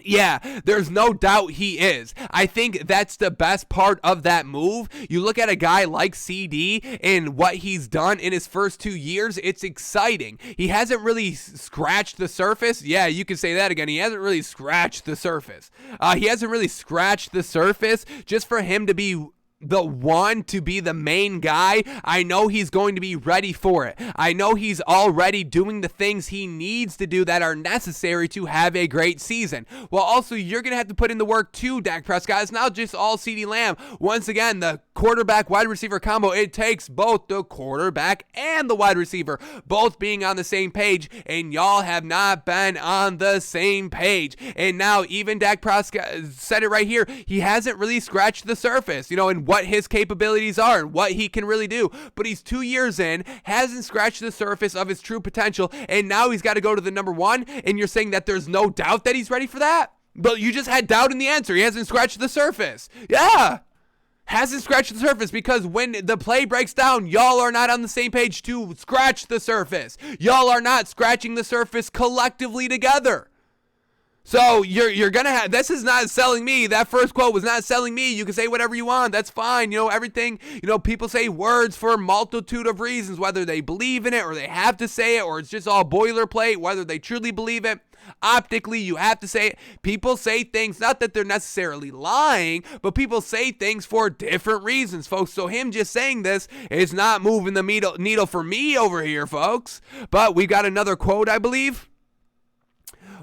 yeah, there's no doubt he is. I think that's the best part of that move. You look at a guy like CD and what he's done in his first 2 years, it's exciting. He hasn't really scratched the surface. Yeah, you can say that again. He hasn't really scratched the surface. Just for him to be the one to be the main guy. I know he's going to be ready for it. I know he's already doing the things he needs to do that are necessary to have a great season. Well, also, you're going to have to put in the work too, Dak Prescott. It's not just all CeeDee Lamb. Once again, the quarterback wide receiver combo, it takes both the quarterback and the wide receiver both being on the same page, and y'all have not been on the same page. And now even Dak Prescott said it right here. He hasn't really scratched the surface, and what his capabilities are and what he can really do. But he's 2 years in, hasn't scratched the surface of his true potential, and now he's got to go to the number one, and you're saying that there's no doubt that he's ready for that? But you just had doubt in the answer. He hasn't scratched the surface. Yeah. Hasn't scratched the surface because when the play breaks down, y'all are not on the same page to scratch the surface. Y'all are not scratching the surface collectively together. So you're gonna have, this is not selling me. That first quote was not selling me. You can say whatever you want. That's fine. Everything, people say words for a multitude of reasons, whether they believe in it or they have to say it, or it's just all boilerplate, whether they truly believe it. Optically, you have to say it. People say things, not that they're necessarily lying, but people say things for different reasons, folks. So him just saying this is not moving the needle for me over here, folks. But we got another quote, I believe.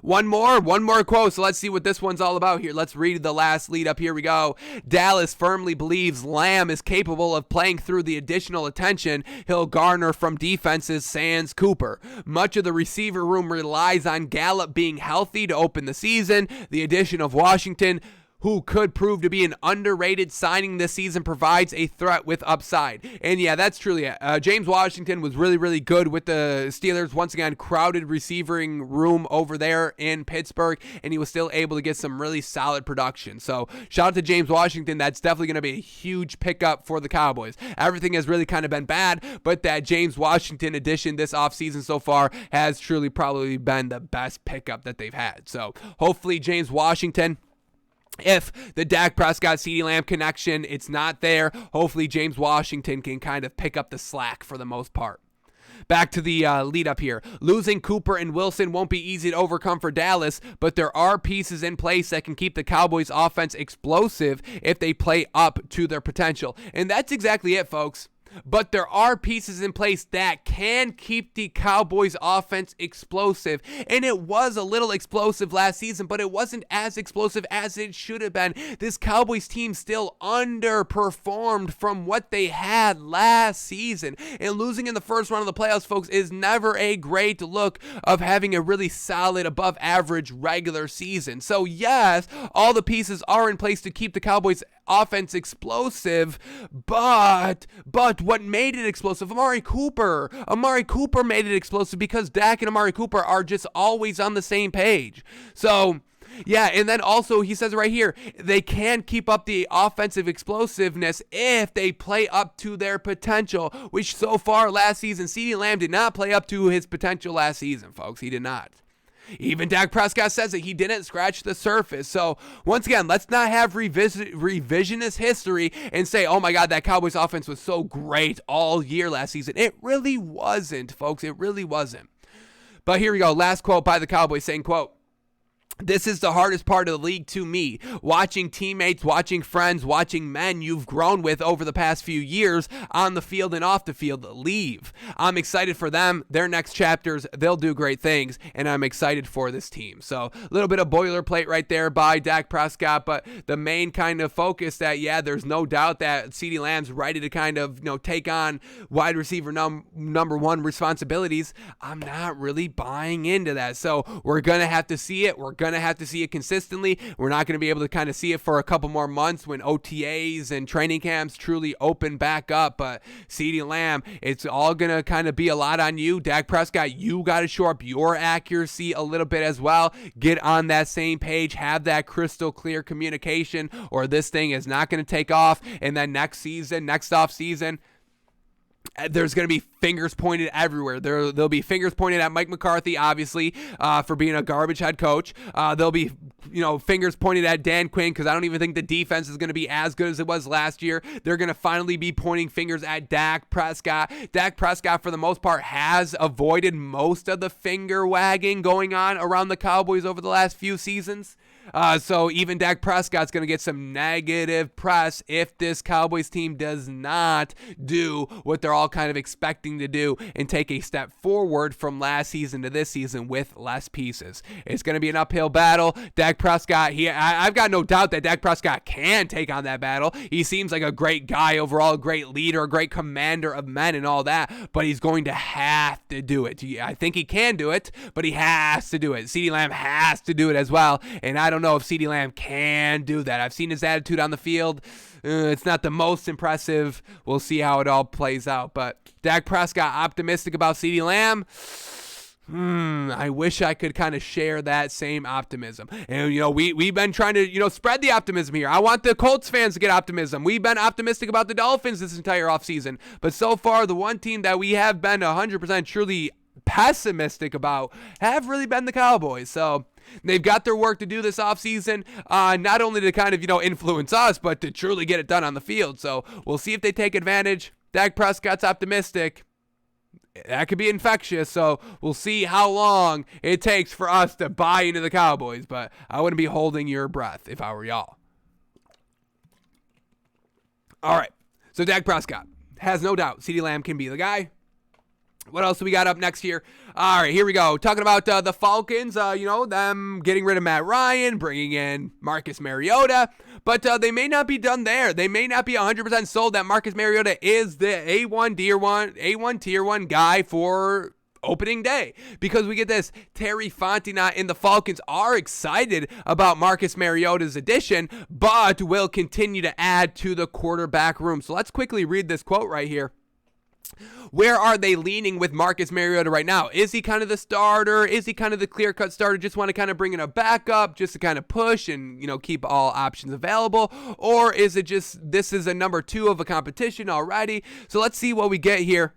One more quote. So let's see what this one's all about here. Let's read the last lead up. Here we go. Dallas firmly believes Lamb is capable of playing through the additional attention he'll garner from defenses sans Cooper. Much of the receiver room relies on Gallup being healthy to open the season. The addition of Washington, who could prove to be an underrated signing this season, provides a threat with upside. And yeah, that's truly it. James Washington was really, really good with the Steelers. Once again, crowded receiving room over there in Pittsburgh, and he was still able to get some really solid production. So shout out to James Washington. That's definitely going to be a huge pickup for the Cowboys. Everything has really kind of been bad, but that James Washington addition this offseason so far has truly probably been the best pickup that they've had. So hopefully James Washington, if the Dak Prescott CeeDee Lamb connection, it's not there, hopefully James Washington can kind of pick up the slack for the most part. Back to the lead up here. Losing Cooper and Wilson won't be easy to overcome for Dallas, but there are pieces in place that can keep the Cowboys offense explosive if they play up to their potential. And that's exactly it, folks. But there are pieces in place that can keep the Cowboys offense explosive. And it was a little explosive last season, but it wasn't as explosive as it should have been. This Cowboys team still underperformed from what they had last season. And losing in the first round of the playoffs, folks, is never a great look of having a really solid, above average regular season. So yes, all the pieces are in place to keep the Cowboys offense explosive, but what made it explosive? Amari Cooper made it explosive because Dak and Amari Cooper are just always on the same page. So yeah, and then also he says right here, they can keep up the offensive explosiveness if they play up to their potential, which so far last season, CeeDee Lamb did not play up to his potential last season, folks. He did not. Even Dak Prescott says that he didn't scratch the surface. So once again, let's not have revisionist history and say, oh my God, that Cowboys offense was so great all year last season. It really wasn't, folks. It really wasn't. But here we go. Last quote by the Cowboys saying, quote, "This is the hardest part of the league to me. Watching teammates, watching friends, watching men you've grown with over the past few years on the field and off the field leave. I'm excited for them, their next chapters. They'll do great things, and I'm excited for this team." So a little bit of boilerplate right there by Dak Prescott, but the main kind of focus that, yeah, there's no doubt that CeeDee Lamb's ready to kind of, take on wide receiver number one responsibilities. I'm not really buying into that. So we're going to have to see it. We're going to have to see it consistently. We're not going to be able to kind of see it for a couple more months when OTAs and training camps truly open back up. But CeeDee Lamb, it's all going to kind of be a lot on you. Dak Prescott, you got to shore up your accuracy a little bit as well. Get on that same page. Have that crystal clear communication, or this thing is not going to take off. And then next off season, there's going to be fingers pointed everywhere. There'll be fingers pointed at Mike McCarthy, obviously, for being a garbage head coach. There'll be, fingers pointed at Dan Quinn, because I don't even think the defense is going to be as good as it was last year. They're going to finally be pointing fingers at Dak Prescott. Dak Prescott, for the most part, has avoided most of the finger wagging going on around the Cowboys over the last few seasons. So even Dak Prescott's going to get some negative press if this Cowboys team does not do what they're all kind of expecting to do and take a step forward from last season to this season with less pieces. It's going to be an uphill battle. Dak Prescott, I've got no doubt that Dak Prescott can take on that battle. He seems like a great guy overall, a great leader, a great commander of men and all that, but he's going to have to do it. I think he can do it, but he has to do it. CeeDee Lamb has to do it as well, and I don't know if CeeDee Lamb can do that. I've seen his attitude on the field. It's not the most impressive. We'll see how it all plays out. But Dak Prescott, optimistic about CeeDee Lamb. I wish I could kind of share that same optimism. And, we've been trying to, spread the optimism here. I want the Colts fans to get optimism. We've been optimistic about the Dolphins this entire offseason. But so far, the one team that we have been 100% truly pessimistic about have really been the Cowboys. So they've got their work to do this offseason, not only to kind of, influence us, but to truly get it done on the field. So we'll see if they take advantage. Dak Prescott's optimistic. That could be infectious, so we'll see how long it takes for us to buy into the Cowboys, but I wouldn't be holding your breath if I were y'all. All right, so Dak Prescott has no doubt CeeDee Lamb can be the guy. What else do we got up next here? All right, here we go. Talking about the Falcons, them getting rid of Matt Ryan, bringing in Marcus Mariota. But they may not be done there. They may not be 100% sold that Marcus Mariota is the A1 tier 1 guy for opening day, because we get this. Terry Fontenot and the Falcons are excited about Marcus Mariota's addition, but will continue to add to the quarterback room. So let's quickly read this quote right here. Where are they leaning with Marcus Mariota right now? Is he kind of the starter? Is he kind of the clear-cut starter? Just want to kind of bring in a backup just to kind of push and, keep all options available? Or is it just this is a number 2 of a competition already? So let's see what we get here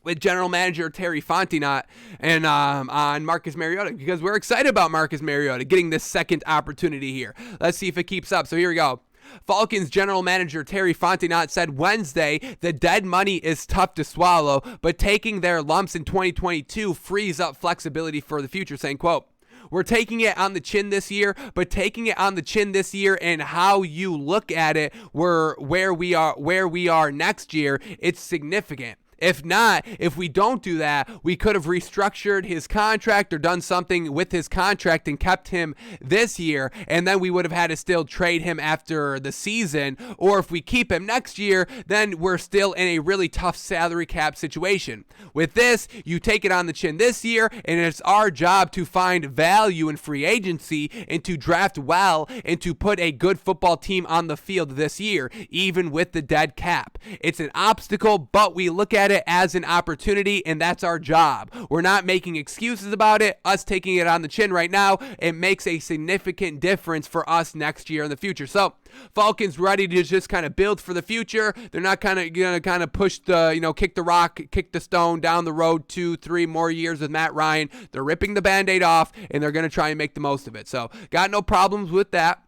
with general manager Terry Fontenot and on Marcus Mariota, because we're excited about Marcus Mariota getting this second opportunity here. Let's see if it keeps up. So here we go. Falcons general manager Terry Fontenot said Wednesday the dead money is tough to swallow, but taking their lumps in 2022 frees up flexibility for the future, saying, quote, "We're taking it on the chin this year, but taking it on the chin this year and how you look at it, where we are next year, it's significant. If not, if we don't do that, we could have restructured his contract or done something with his contract and kept him this year, and then we would have had to still trade him after the season. Or if we keep him next year, then we're still in a really tough salary cap situation. With this, you take it on the chin this year, and it's our job to find value in free agency and to draft well and to put a good football team on the field this year, even with the dead cap. It's an obstacle, but we look at it as an opportunity, and that's our job. We're not making excuses about it. Us taking it on the chin right now, it makes a significant difference for us next year in the future." So Falcons ready to just kind of build for the future. They're not going to push the, kick the rock, kick the stone down the road 2-3 more years with Matt Ryan. They're ripping the Band-Aid off, and they're going to try and make the most of it. So got no problems with that.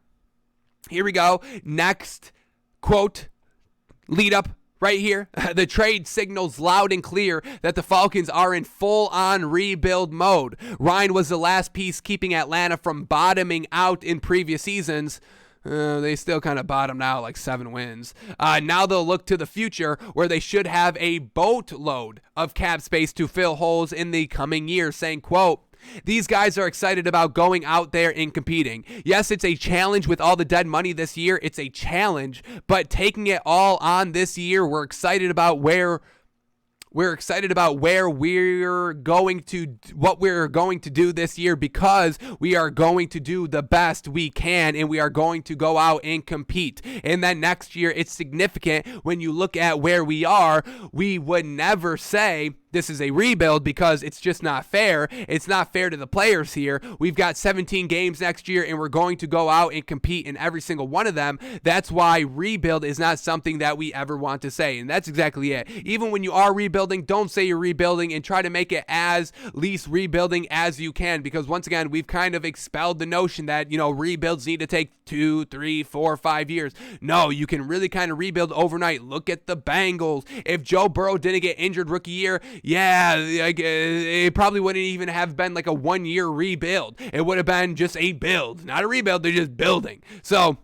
Here we go. Next quote, lead up. Right here, the trade signals loud and clear that the Falcons are in full-on rebuild mode. Ryan was the last piece keeping Atlanta from bottoming out in previous seasons. They still kind of bottomed out like 7 wins. Now they'll look to the future where they should have a boatload of cap space to fill holes in the coming years, saying, quote, "These guys are excited about going out there and competing. Yes, it's a challenge with all the dead money this year. It's a challenge, but taking it all on this year, we're excited about what we're going to do this year, because we are going to do the best we can, and we are going to go out and compete. And then next year, it's significant when you look at where we are. We would never say this is a rebuild, because it's just not fair. It's not fair to the players here. We've got 17 games next year, and we're going to go out and compete in every single one of them. That's why rebuild is not something that we ever want to say, and that's exactly it. Even when you are rebuilding, don't say you're rebuilding, and try to make it as least rebuilding as you can, because once again, we've kind of expelled the notion that, rebuilds need to take 2, 3, 4, 5 years. No, you can really kind of rebuild overnight. Look at the Bengals. If Joe Burrow didn't get injured rookie year, it probably wouldn't even have been like a 1-year rebuild. It would have been just a build, not a rebuild. They're just building. So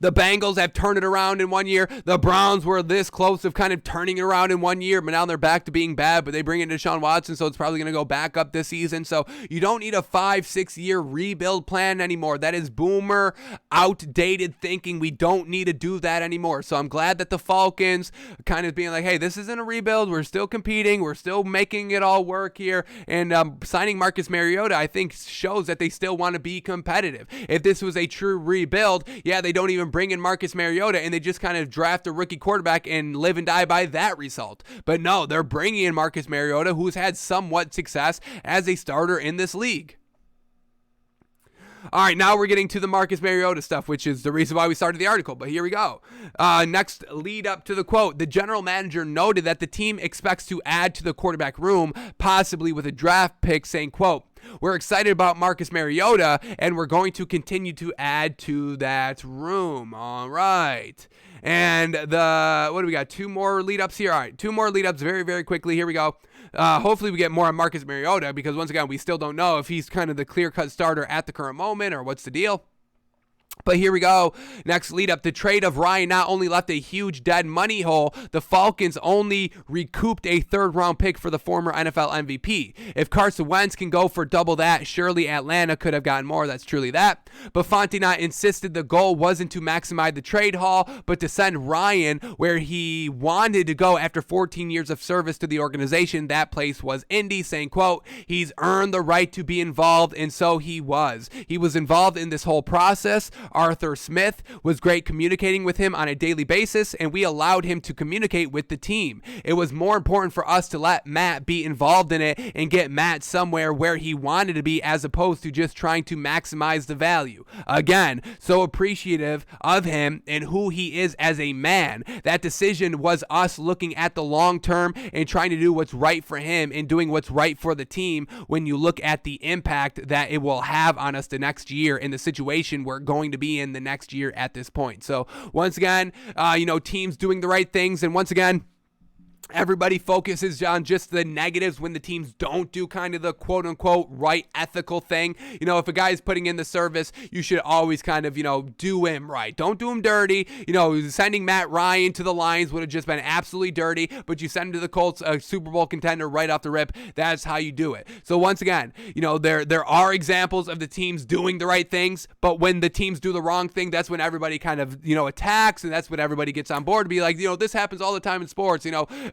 the Bengals have turned it around in 1 year. The Browns were this close of kind of turning it around in 1 year, but now they're back to being bad, but they bring in Deshaun Watson, so it's probably going to go back up this season. So you don't need a 5-6 year rebuild plan anymore. That is boomer, outdated thinking. We don't need to do that anymore. So I'm glad that the Falcons kind of being like, hey, this isn't a rebuild. We're still competing. We're still making it all work here. And signing Marcus Mariota, I think, shows that they still want to be competitive. If this was a true rebuild, they don't even bring in Marcus Mariota, and they just kind of draft a rookie quarterback and live and die by that result. But no, they're bringing in Marcus Mariota, who's had somewhat success as a starter in this league. All right, now we're getting to the Marcus Mariota stuff, which is the reason why we started the article, but here we go. Next lead up to the quote. The general manager noted that the team expects to add to the quarterback room, possibly with a draft pick, saying, quote, we're excited about Marcus Mariota, and we're going to continue to add to that room. All right. And what do we got? 2 more lead-ups here. All right, 2 more lead-ups very, very quickly. Here we go. Hopefully we get more on Marcus Mariota because, once again, we still don't know if he's kind of the clear-cut starter at the current moment or what's the deal. But here we go. Next lead up. The trade of Ryan not only left a huge dead money hole, the Falcons only recouped a 3rd-round pick for the former NFL MVP. If Carson Wentz can go for double that, surely Atlanta could have gotten more. That's truly that. But Fontenot insisted the goal wasn't to maximize the trade haul, but to send Ryan where he wanted to go after 14 years of service to the organization. That place was Indy, saying, quote, he's earned the right to be involved, and so he was. He was involved in this whole process. Arthur Smith was great communicating with him on a daily basis, and we allowed him to communicate with the team. It was more important for us to let Matt be involved in it and get Matt somewhere where he wanted to be as opposed to just trying to maximize the value. Again, so appreciative of him and who he is as a man. That decision was us looking at the long term and trying to do what's right for him and doing what's right for the team when you look at the impact that it will have on us the next year in the situation we're going to be in the next year at this point. So once again, teams doing the right things, and once again, everybody focuses on just the negatives when the teams don't do kind of the quote-unquote right ethical thing. If a guy's putting in the service, you should always kind of, do him right. Don't do him dirty. Sending Matt Ryan to the Lions would have just been absolutely dirty, but you send him to the Colts, a Super Bowl contender right off the rip. That's how you do it. So once again, there are examples of the teams doing the right things, but when the teams do the wrong thing, that's when everybody kind of, attacks, and that's when everybody gets on board to be like, this happens all the time in sports,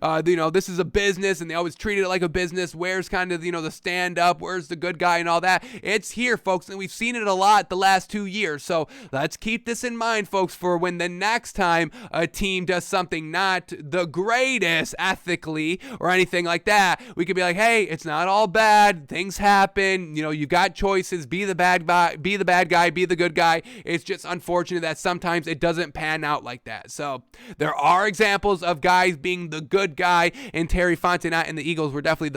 this is a business, and they always treat it like a business. Where's kind of, the stand up? Where's the good guy and all that? It's here, folks, and we've seen it a lot the last 2 years. So let's keep this in mind, folks, for when the next time a team does something not the greatest ethically or anything like that, we could be like, hey, it's not all bad. Things happen. You got choices. Be the bad guy, be the good guy. It's just unfortunate that sometimes it doesn't pan out like that. So there are examples of guys being the good guy, and Terry Fontenot and the Eagles were definitely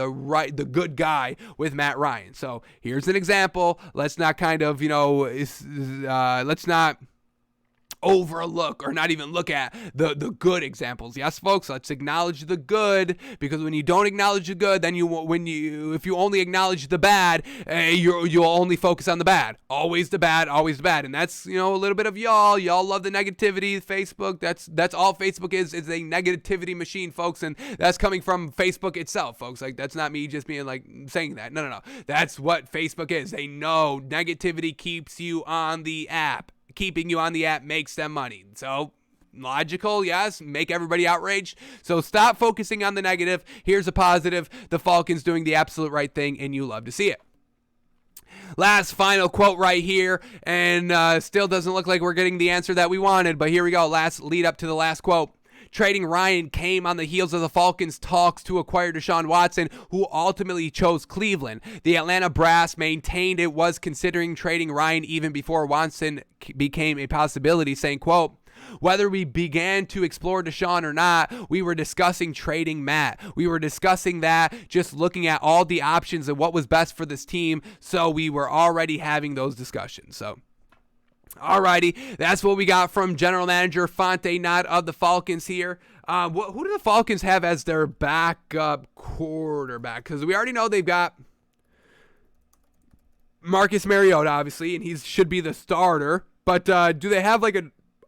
the good guy with Matt Ryan. So here's an example. Let's not kind of, let's not overlook or not even look at the good examples. Yes, folks, let's acknowledge the good, because when you don't acknowledge the good, then if you only acknowledge the bad, you'll only focus on the bad. Always the bad, and that's a little bit of y'all love the negativity. Facebook, that's all Facebook is a negativity machine, folks, and that's coming from Facebook itself, folks. Like, that's not me just being like saying that. No, that's what Facebook is. They know negativity keeps you on the app. Keeping you on the app makes them money. So logical, yes, make everybody outraged. So stop focusing on the negative. Here's a positive. The Falcons doing the absolute right thing, and you love to see it. Last final quote right here, and still doesn't look like we're getting the answer that we wanted, but here we go. Last lead up to the last quote. Trading Ryan came on the heels of the Falcons' talks to acquire Deshaun Watson, who ultimately chose Cleveland. The Atlanta brass maintained it was considering trading Ryan even before Watson became a possibility, saying, quote, whether we began to explore Deshaun or not, we were discussing trading Matt. We were discussing that, just looking at all the options and what was best for this team, so we were already having those discussions. So alrighty, that's what we got from General Manager Fontenot of the Falcons here. Who do the Falcons have as their backup quarterback? Because we already know they've got Marcus Mariota, obviously, and he should be the starter. But do they have like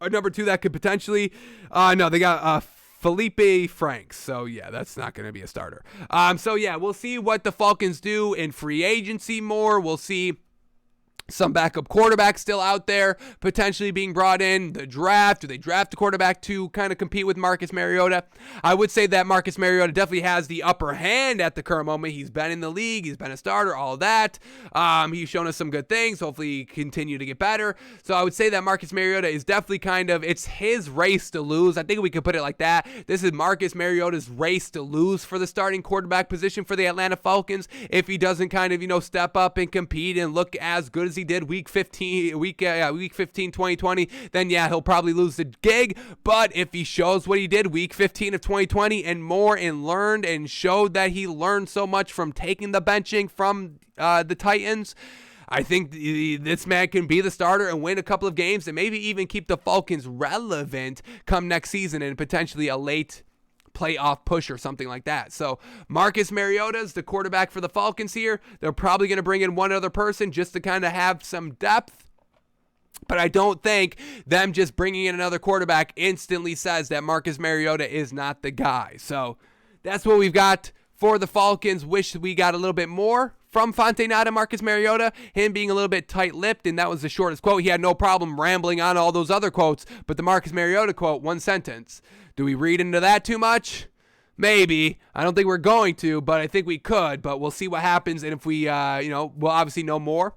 a number 2 that could potentially? No, they got Felipe Franks. So, yeah, that's not going to be a starter. We'll see what the Falcons do in free agency more. We'll see some backup quarterbacks still out there potentially being brought in. The draft, do they draft a quarterback to kind of compete with Marcus Mariota? I would say that Marcus Mariota definitely has the upper hand at the current moment. He's been in the league. He's been a starter, all of that. He's shown us some good things. Hopefully he continue to get better. So I would say that Marcus Mariota is definitely it's his race to lose. I think we could put it like that. This is Marcus Mariota's race to lose for the starting quarterback position for the Atlanta Falcons if he doesn't kind of, step up and compete and look as good as he did week 15, 2020, then yeah, he'll probably lose the gig. But if he shows what he did week 15 of 2020 and more, and learned and showed that he learned so much from taking the benching from the Titans, I think this man can be the starter and win a couple of games and maybe even keep the Falcons relevant come next season and potentially a late playoff push or something like that. So Marcus Mariota is the quarterback for the Falcons here. They're probably going to bring in one other person just to kind of have some depth. But I don't think them just bringing in another quarterback instantly says that Marcus Mariota is not the guy. So that's what we've got for the Falcons. Wish we got a little bit more from Fontenot and Marcus Mariota, him being a little bit tight-lipped, and that was the shortest quote. He had no problem rambling on all those other quotes, but the Marcus Mariota quote, one sentence. Do we read into that too much? Maybe. I don't think we're going to, but I think we could, but we'll see what happens, and if we, we'll obviously know more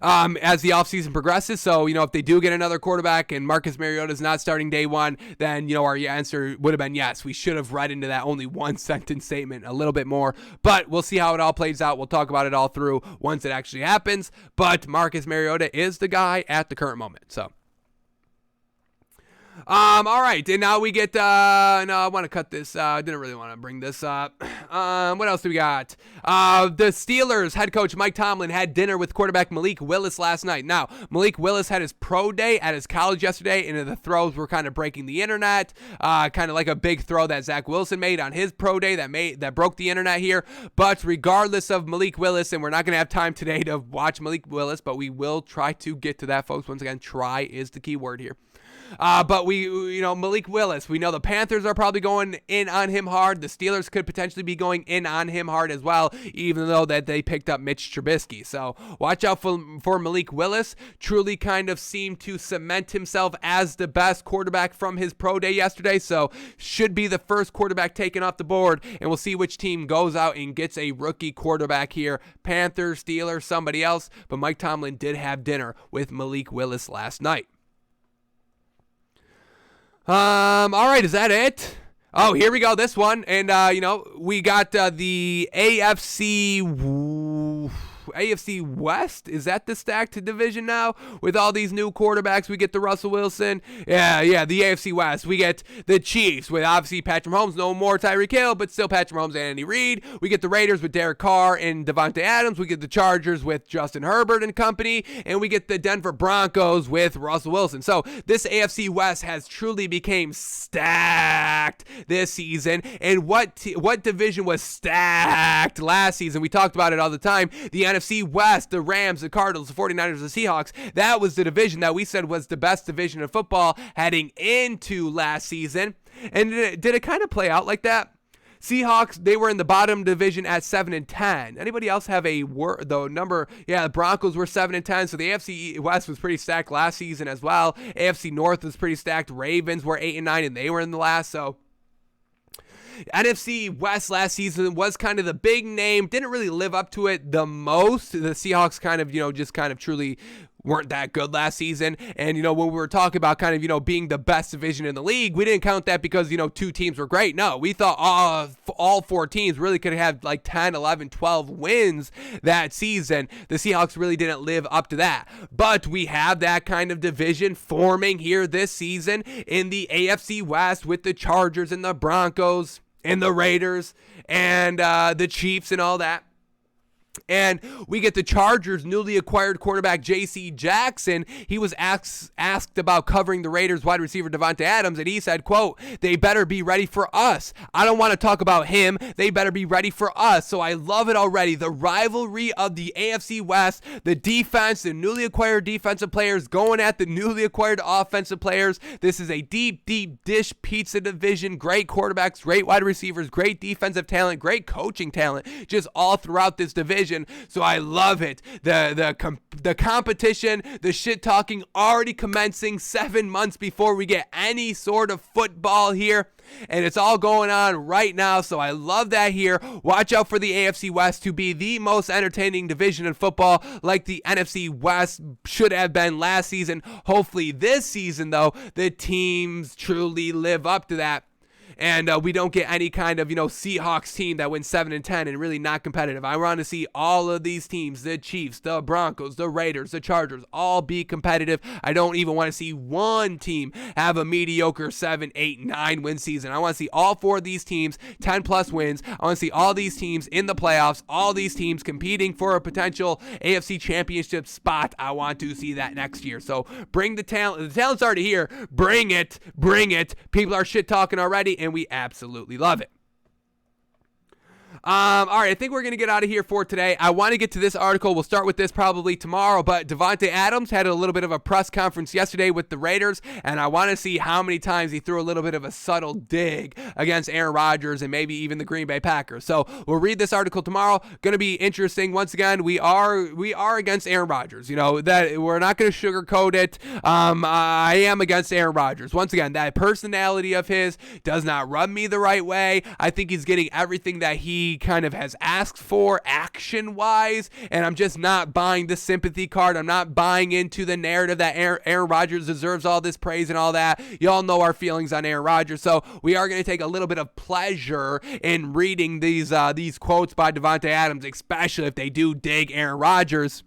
as the offseason progresses. So, if they do get another quarterback and Marcus Mariota is not starting day one, then, our answer would have been yes. We should have read into that only one sentence statement a little bit more, but we'll see how it all plays out. We'll talk about it all through once it actually happens, but Marcus Mariota is the guy at the current moment. So, all right, and now we get, no, I want to cut this, I didn't really want to bring this up. What else do we got? The Steelers head coach Mike Tomlin had dinner with quarterback Malik Willis last night. Now, Malik Willis had his pro day at his college yesterday, and the throws were kind of breaking the internet, kind of like a big throw that Zach Wilson made on his pro day that broke the internet here. But regardless of Malik Willis, and we're not going to have time today to watch Malik Willis, but we will try to get to that, folks. Once again, try is the key word here. But Malik Willis, we know the Panthers are probably going in on him hard. The Steelers could potentially be going in on him hard as well, even though that they picked up Mitch Trubisky. So watch out for Malik Willis. Truly kind of seemed to cement himself as the best quarterback from his pro day yesterday. So should be the first quarterback taken off the board, and we'll see which team goes out and gets a rookie quarterback here. Panthers, Steelers, somebody else. But Mike Tomlin did have dinner with Malik Willis last night. All right, is that it? Oh, here we go, this one. And, we got the AFC West. Is that the stacked division now? With all these new quarterbacks, we get the Russell Wilson. Yeah, the AFC West. We get the Chiefs with obviously Patrick Mahomes. No more Tyreek Hill, but still Patrick Mahomes and Andy Reid. We get the Raiders with Derek Carr and Devonte Adams. We get the Chargers with Justin Herbert and company. And we get the Denver Broncos with Russell Wilson. So this AFC West has truly become stacked this season. And what division was stacked last season? We talked about it all the time. The NFC West, the Rams, the Cardinals, the 49ers, the Seahawks. That was the division that we said was the best division of football heading into last season. And did it kind of play out like that? Seahawks, they were in the bottom division at 7-10. Anybody else have the number? Yeah, the Broncos were 7-10. So the AFC West was pretty stacked last season as well. AFC North was pretty stacked. Ravens were 8-9, and they were in the last. So NFC West last season was kind of the big name. Didn't really live up to it the most. The Seahawks kind of, just kind of truly weren't that good last season. And, when we were talking about kind of, being the best division in the league, we didn't count that because, two teams were great. No, we thought all four teams really could have like 10, 11, 12 wins that season. The Seahawks really didn't live up to that. But we have that kind of division forming here this season in the AFC West with the Chargers and the Broncos and the Raiders and the Chiefs and all that. And we get the Chargers' newly acquired quarterback J.C. Jackson. He was asked about covering the Raiders wide receiver Devonte Adams, and he said, quote, "They better be ready for us. I don't want to talk about him. They better be ready for us." So I love it already. The rivalry of the AFC West, the defense, the newly acquired defensive players going at the newly acquired offensive players. This is a deep, deep dish pizza division. Great quarterbacks, great wide receivers, great defensive talent, great coaching talent, just all throughout this division. So I love it. The competition, the shit talking already commencing 7 months before we get any sort of football here. And it's all going on right now, so I love that here. Watch out for the AFC West to be the most entertaining division in football, like the NFC West should have been last season. Hopefully this season, though, the teams truly live up to that. and we don't get any kind of, Seahawks team that wins 7-10 and really not competitive. I want to see all of these teams, the Chiefs, the Broncos, the Raiders, the Chargers, all be competitive. I don't even want to see one team have a mediocre 7, 8, 9 win season. I want to see all 4 of these teams 10 plus wins. I want to see all these teams in the playoffs, all these teams competing for a potential AFC championship spot. I want to see that next year. So bring the talent. The talent's already here. Bring it. People are shit talking already, and we absolutely love it. All right, I think we're going to get out of here for today. I want to get to this article. We'll start with this probably tomorrow, but Devonte Adams had a little bit of a press conference yesterday with the Raiders, and I want to see how many times he threw a little bit of a subtle dig against Aaron Rodgers and maybe even the Green Bay Packers. So we'll read this article tomorrow. Going to be interesting. Once again, we are against Aaron Rodgers. That we're not going to sugarcoat it. I am against Aaron Rodgers. Once again, that personality of his does not rub me the right way. I think he's getting everything that he kind of has asked for action-wise, and I'm just not buying the sympathy card. I'm not buying into the narrative that Aaron Rodgers deserves all this praise and all that. Y'all know our feelings on Aaron Rodgers, so we are going to take a little bit of pleasure in reading these quotes by Devonte Adams, especially if they do dig Aaron Rodgers.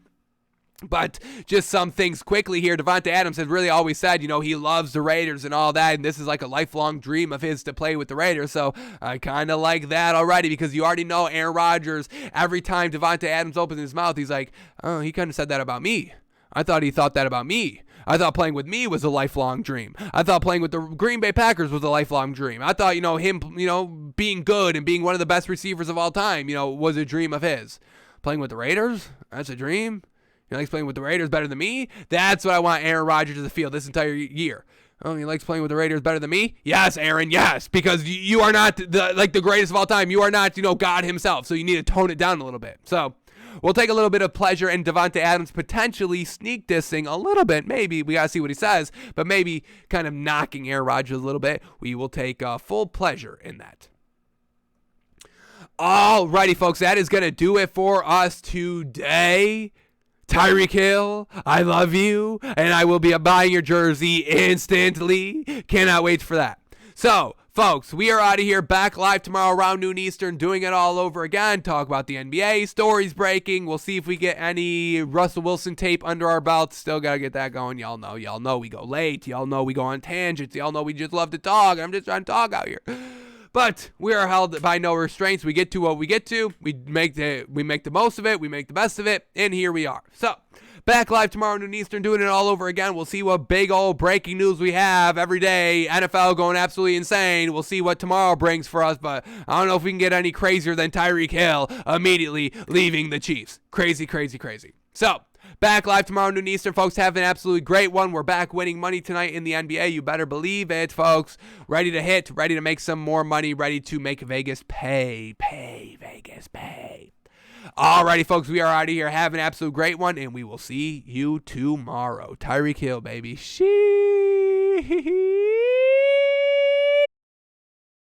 But just some things quickly here. Devonte Adams has really always said, he loves the Raiders and all that, and this is like a lifelong dream of his to play with the Raiders. So I kind of like that already, because you already know Aaron Rodgers, every time Devonte Adams opens his mouth, he's like, oh, he kind of said that about me. I thought he thought that about me. I thought playing with me was a lifelong dream. I thought playing with the Green Bay Packers was a lifelong dream. I thought, him, being good and being one of the best receivers of all time, was a dream of his. Playing with the Raiders? That's a dream? He likes playing with the Raiders better than me? That's what I want Aaron Rodgers to feel this entire year. Oh, he likes playing with the Raiders better than me? Yes, Aaron, yes, because you are not the greatest of all time. You are not, God himself, so you need to tone it down a little bit. So we'll take a little bit of pleasure in Devonte Adams potentially sneak dissing a little bit. Maybe we got to see what he says, but maybe kind of knocking Aaron Rodgers a little bit. We will take full pleasure in that. Alrighty, folks, that is going to do it for us today. Tyreek Hill, I love you, and I will be buying your jersey instantly. Cannot wait for that. So, folks, we are out of here, back live tomorrow around noon Eastern, doing it all over again. Talk about the NBA, stories breaking. We'll see if we get any Russell Wilson tape under our belts. Still got to get that going. Y'all know we go late. Y'all know we go on tangents. Y'all know we just love to talk. I'm just trying to talk out here. But we are held by no restraints. We get to what we get to. We make the most of it. We make the best of it. And here we are. So, back live tomorrow noon Eastern, doing it all over again. We'll see what big old breaking news we have every day. NFL going absolutely insane. We'll see what tomorrow brings for us. But I don't know if we can get any crazier than Tyreek Hill immediately leaving the Chiefs. Crazy, crazy, crazy. So, back live tomorrow noon Eastern, folks. Have an absolutely great one. We're back winning money tonight in the NBA. You better believe it, folks. Ready to hit, ready to make some more money, ready to make Vegas pay. Vegas pay. Alrighty, folks, we are out of here. Have an absolute great one, and we will see you tomorrow. Tyreek Hill, baby. Sheesh.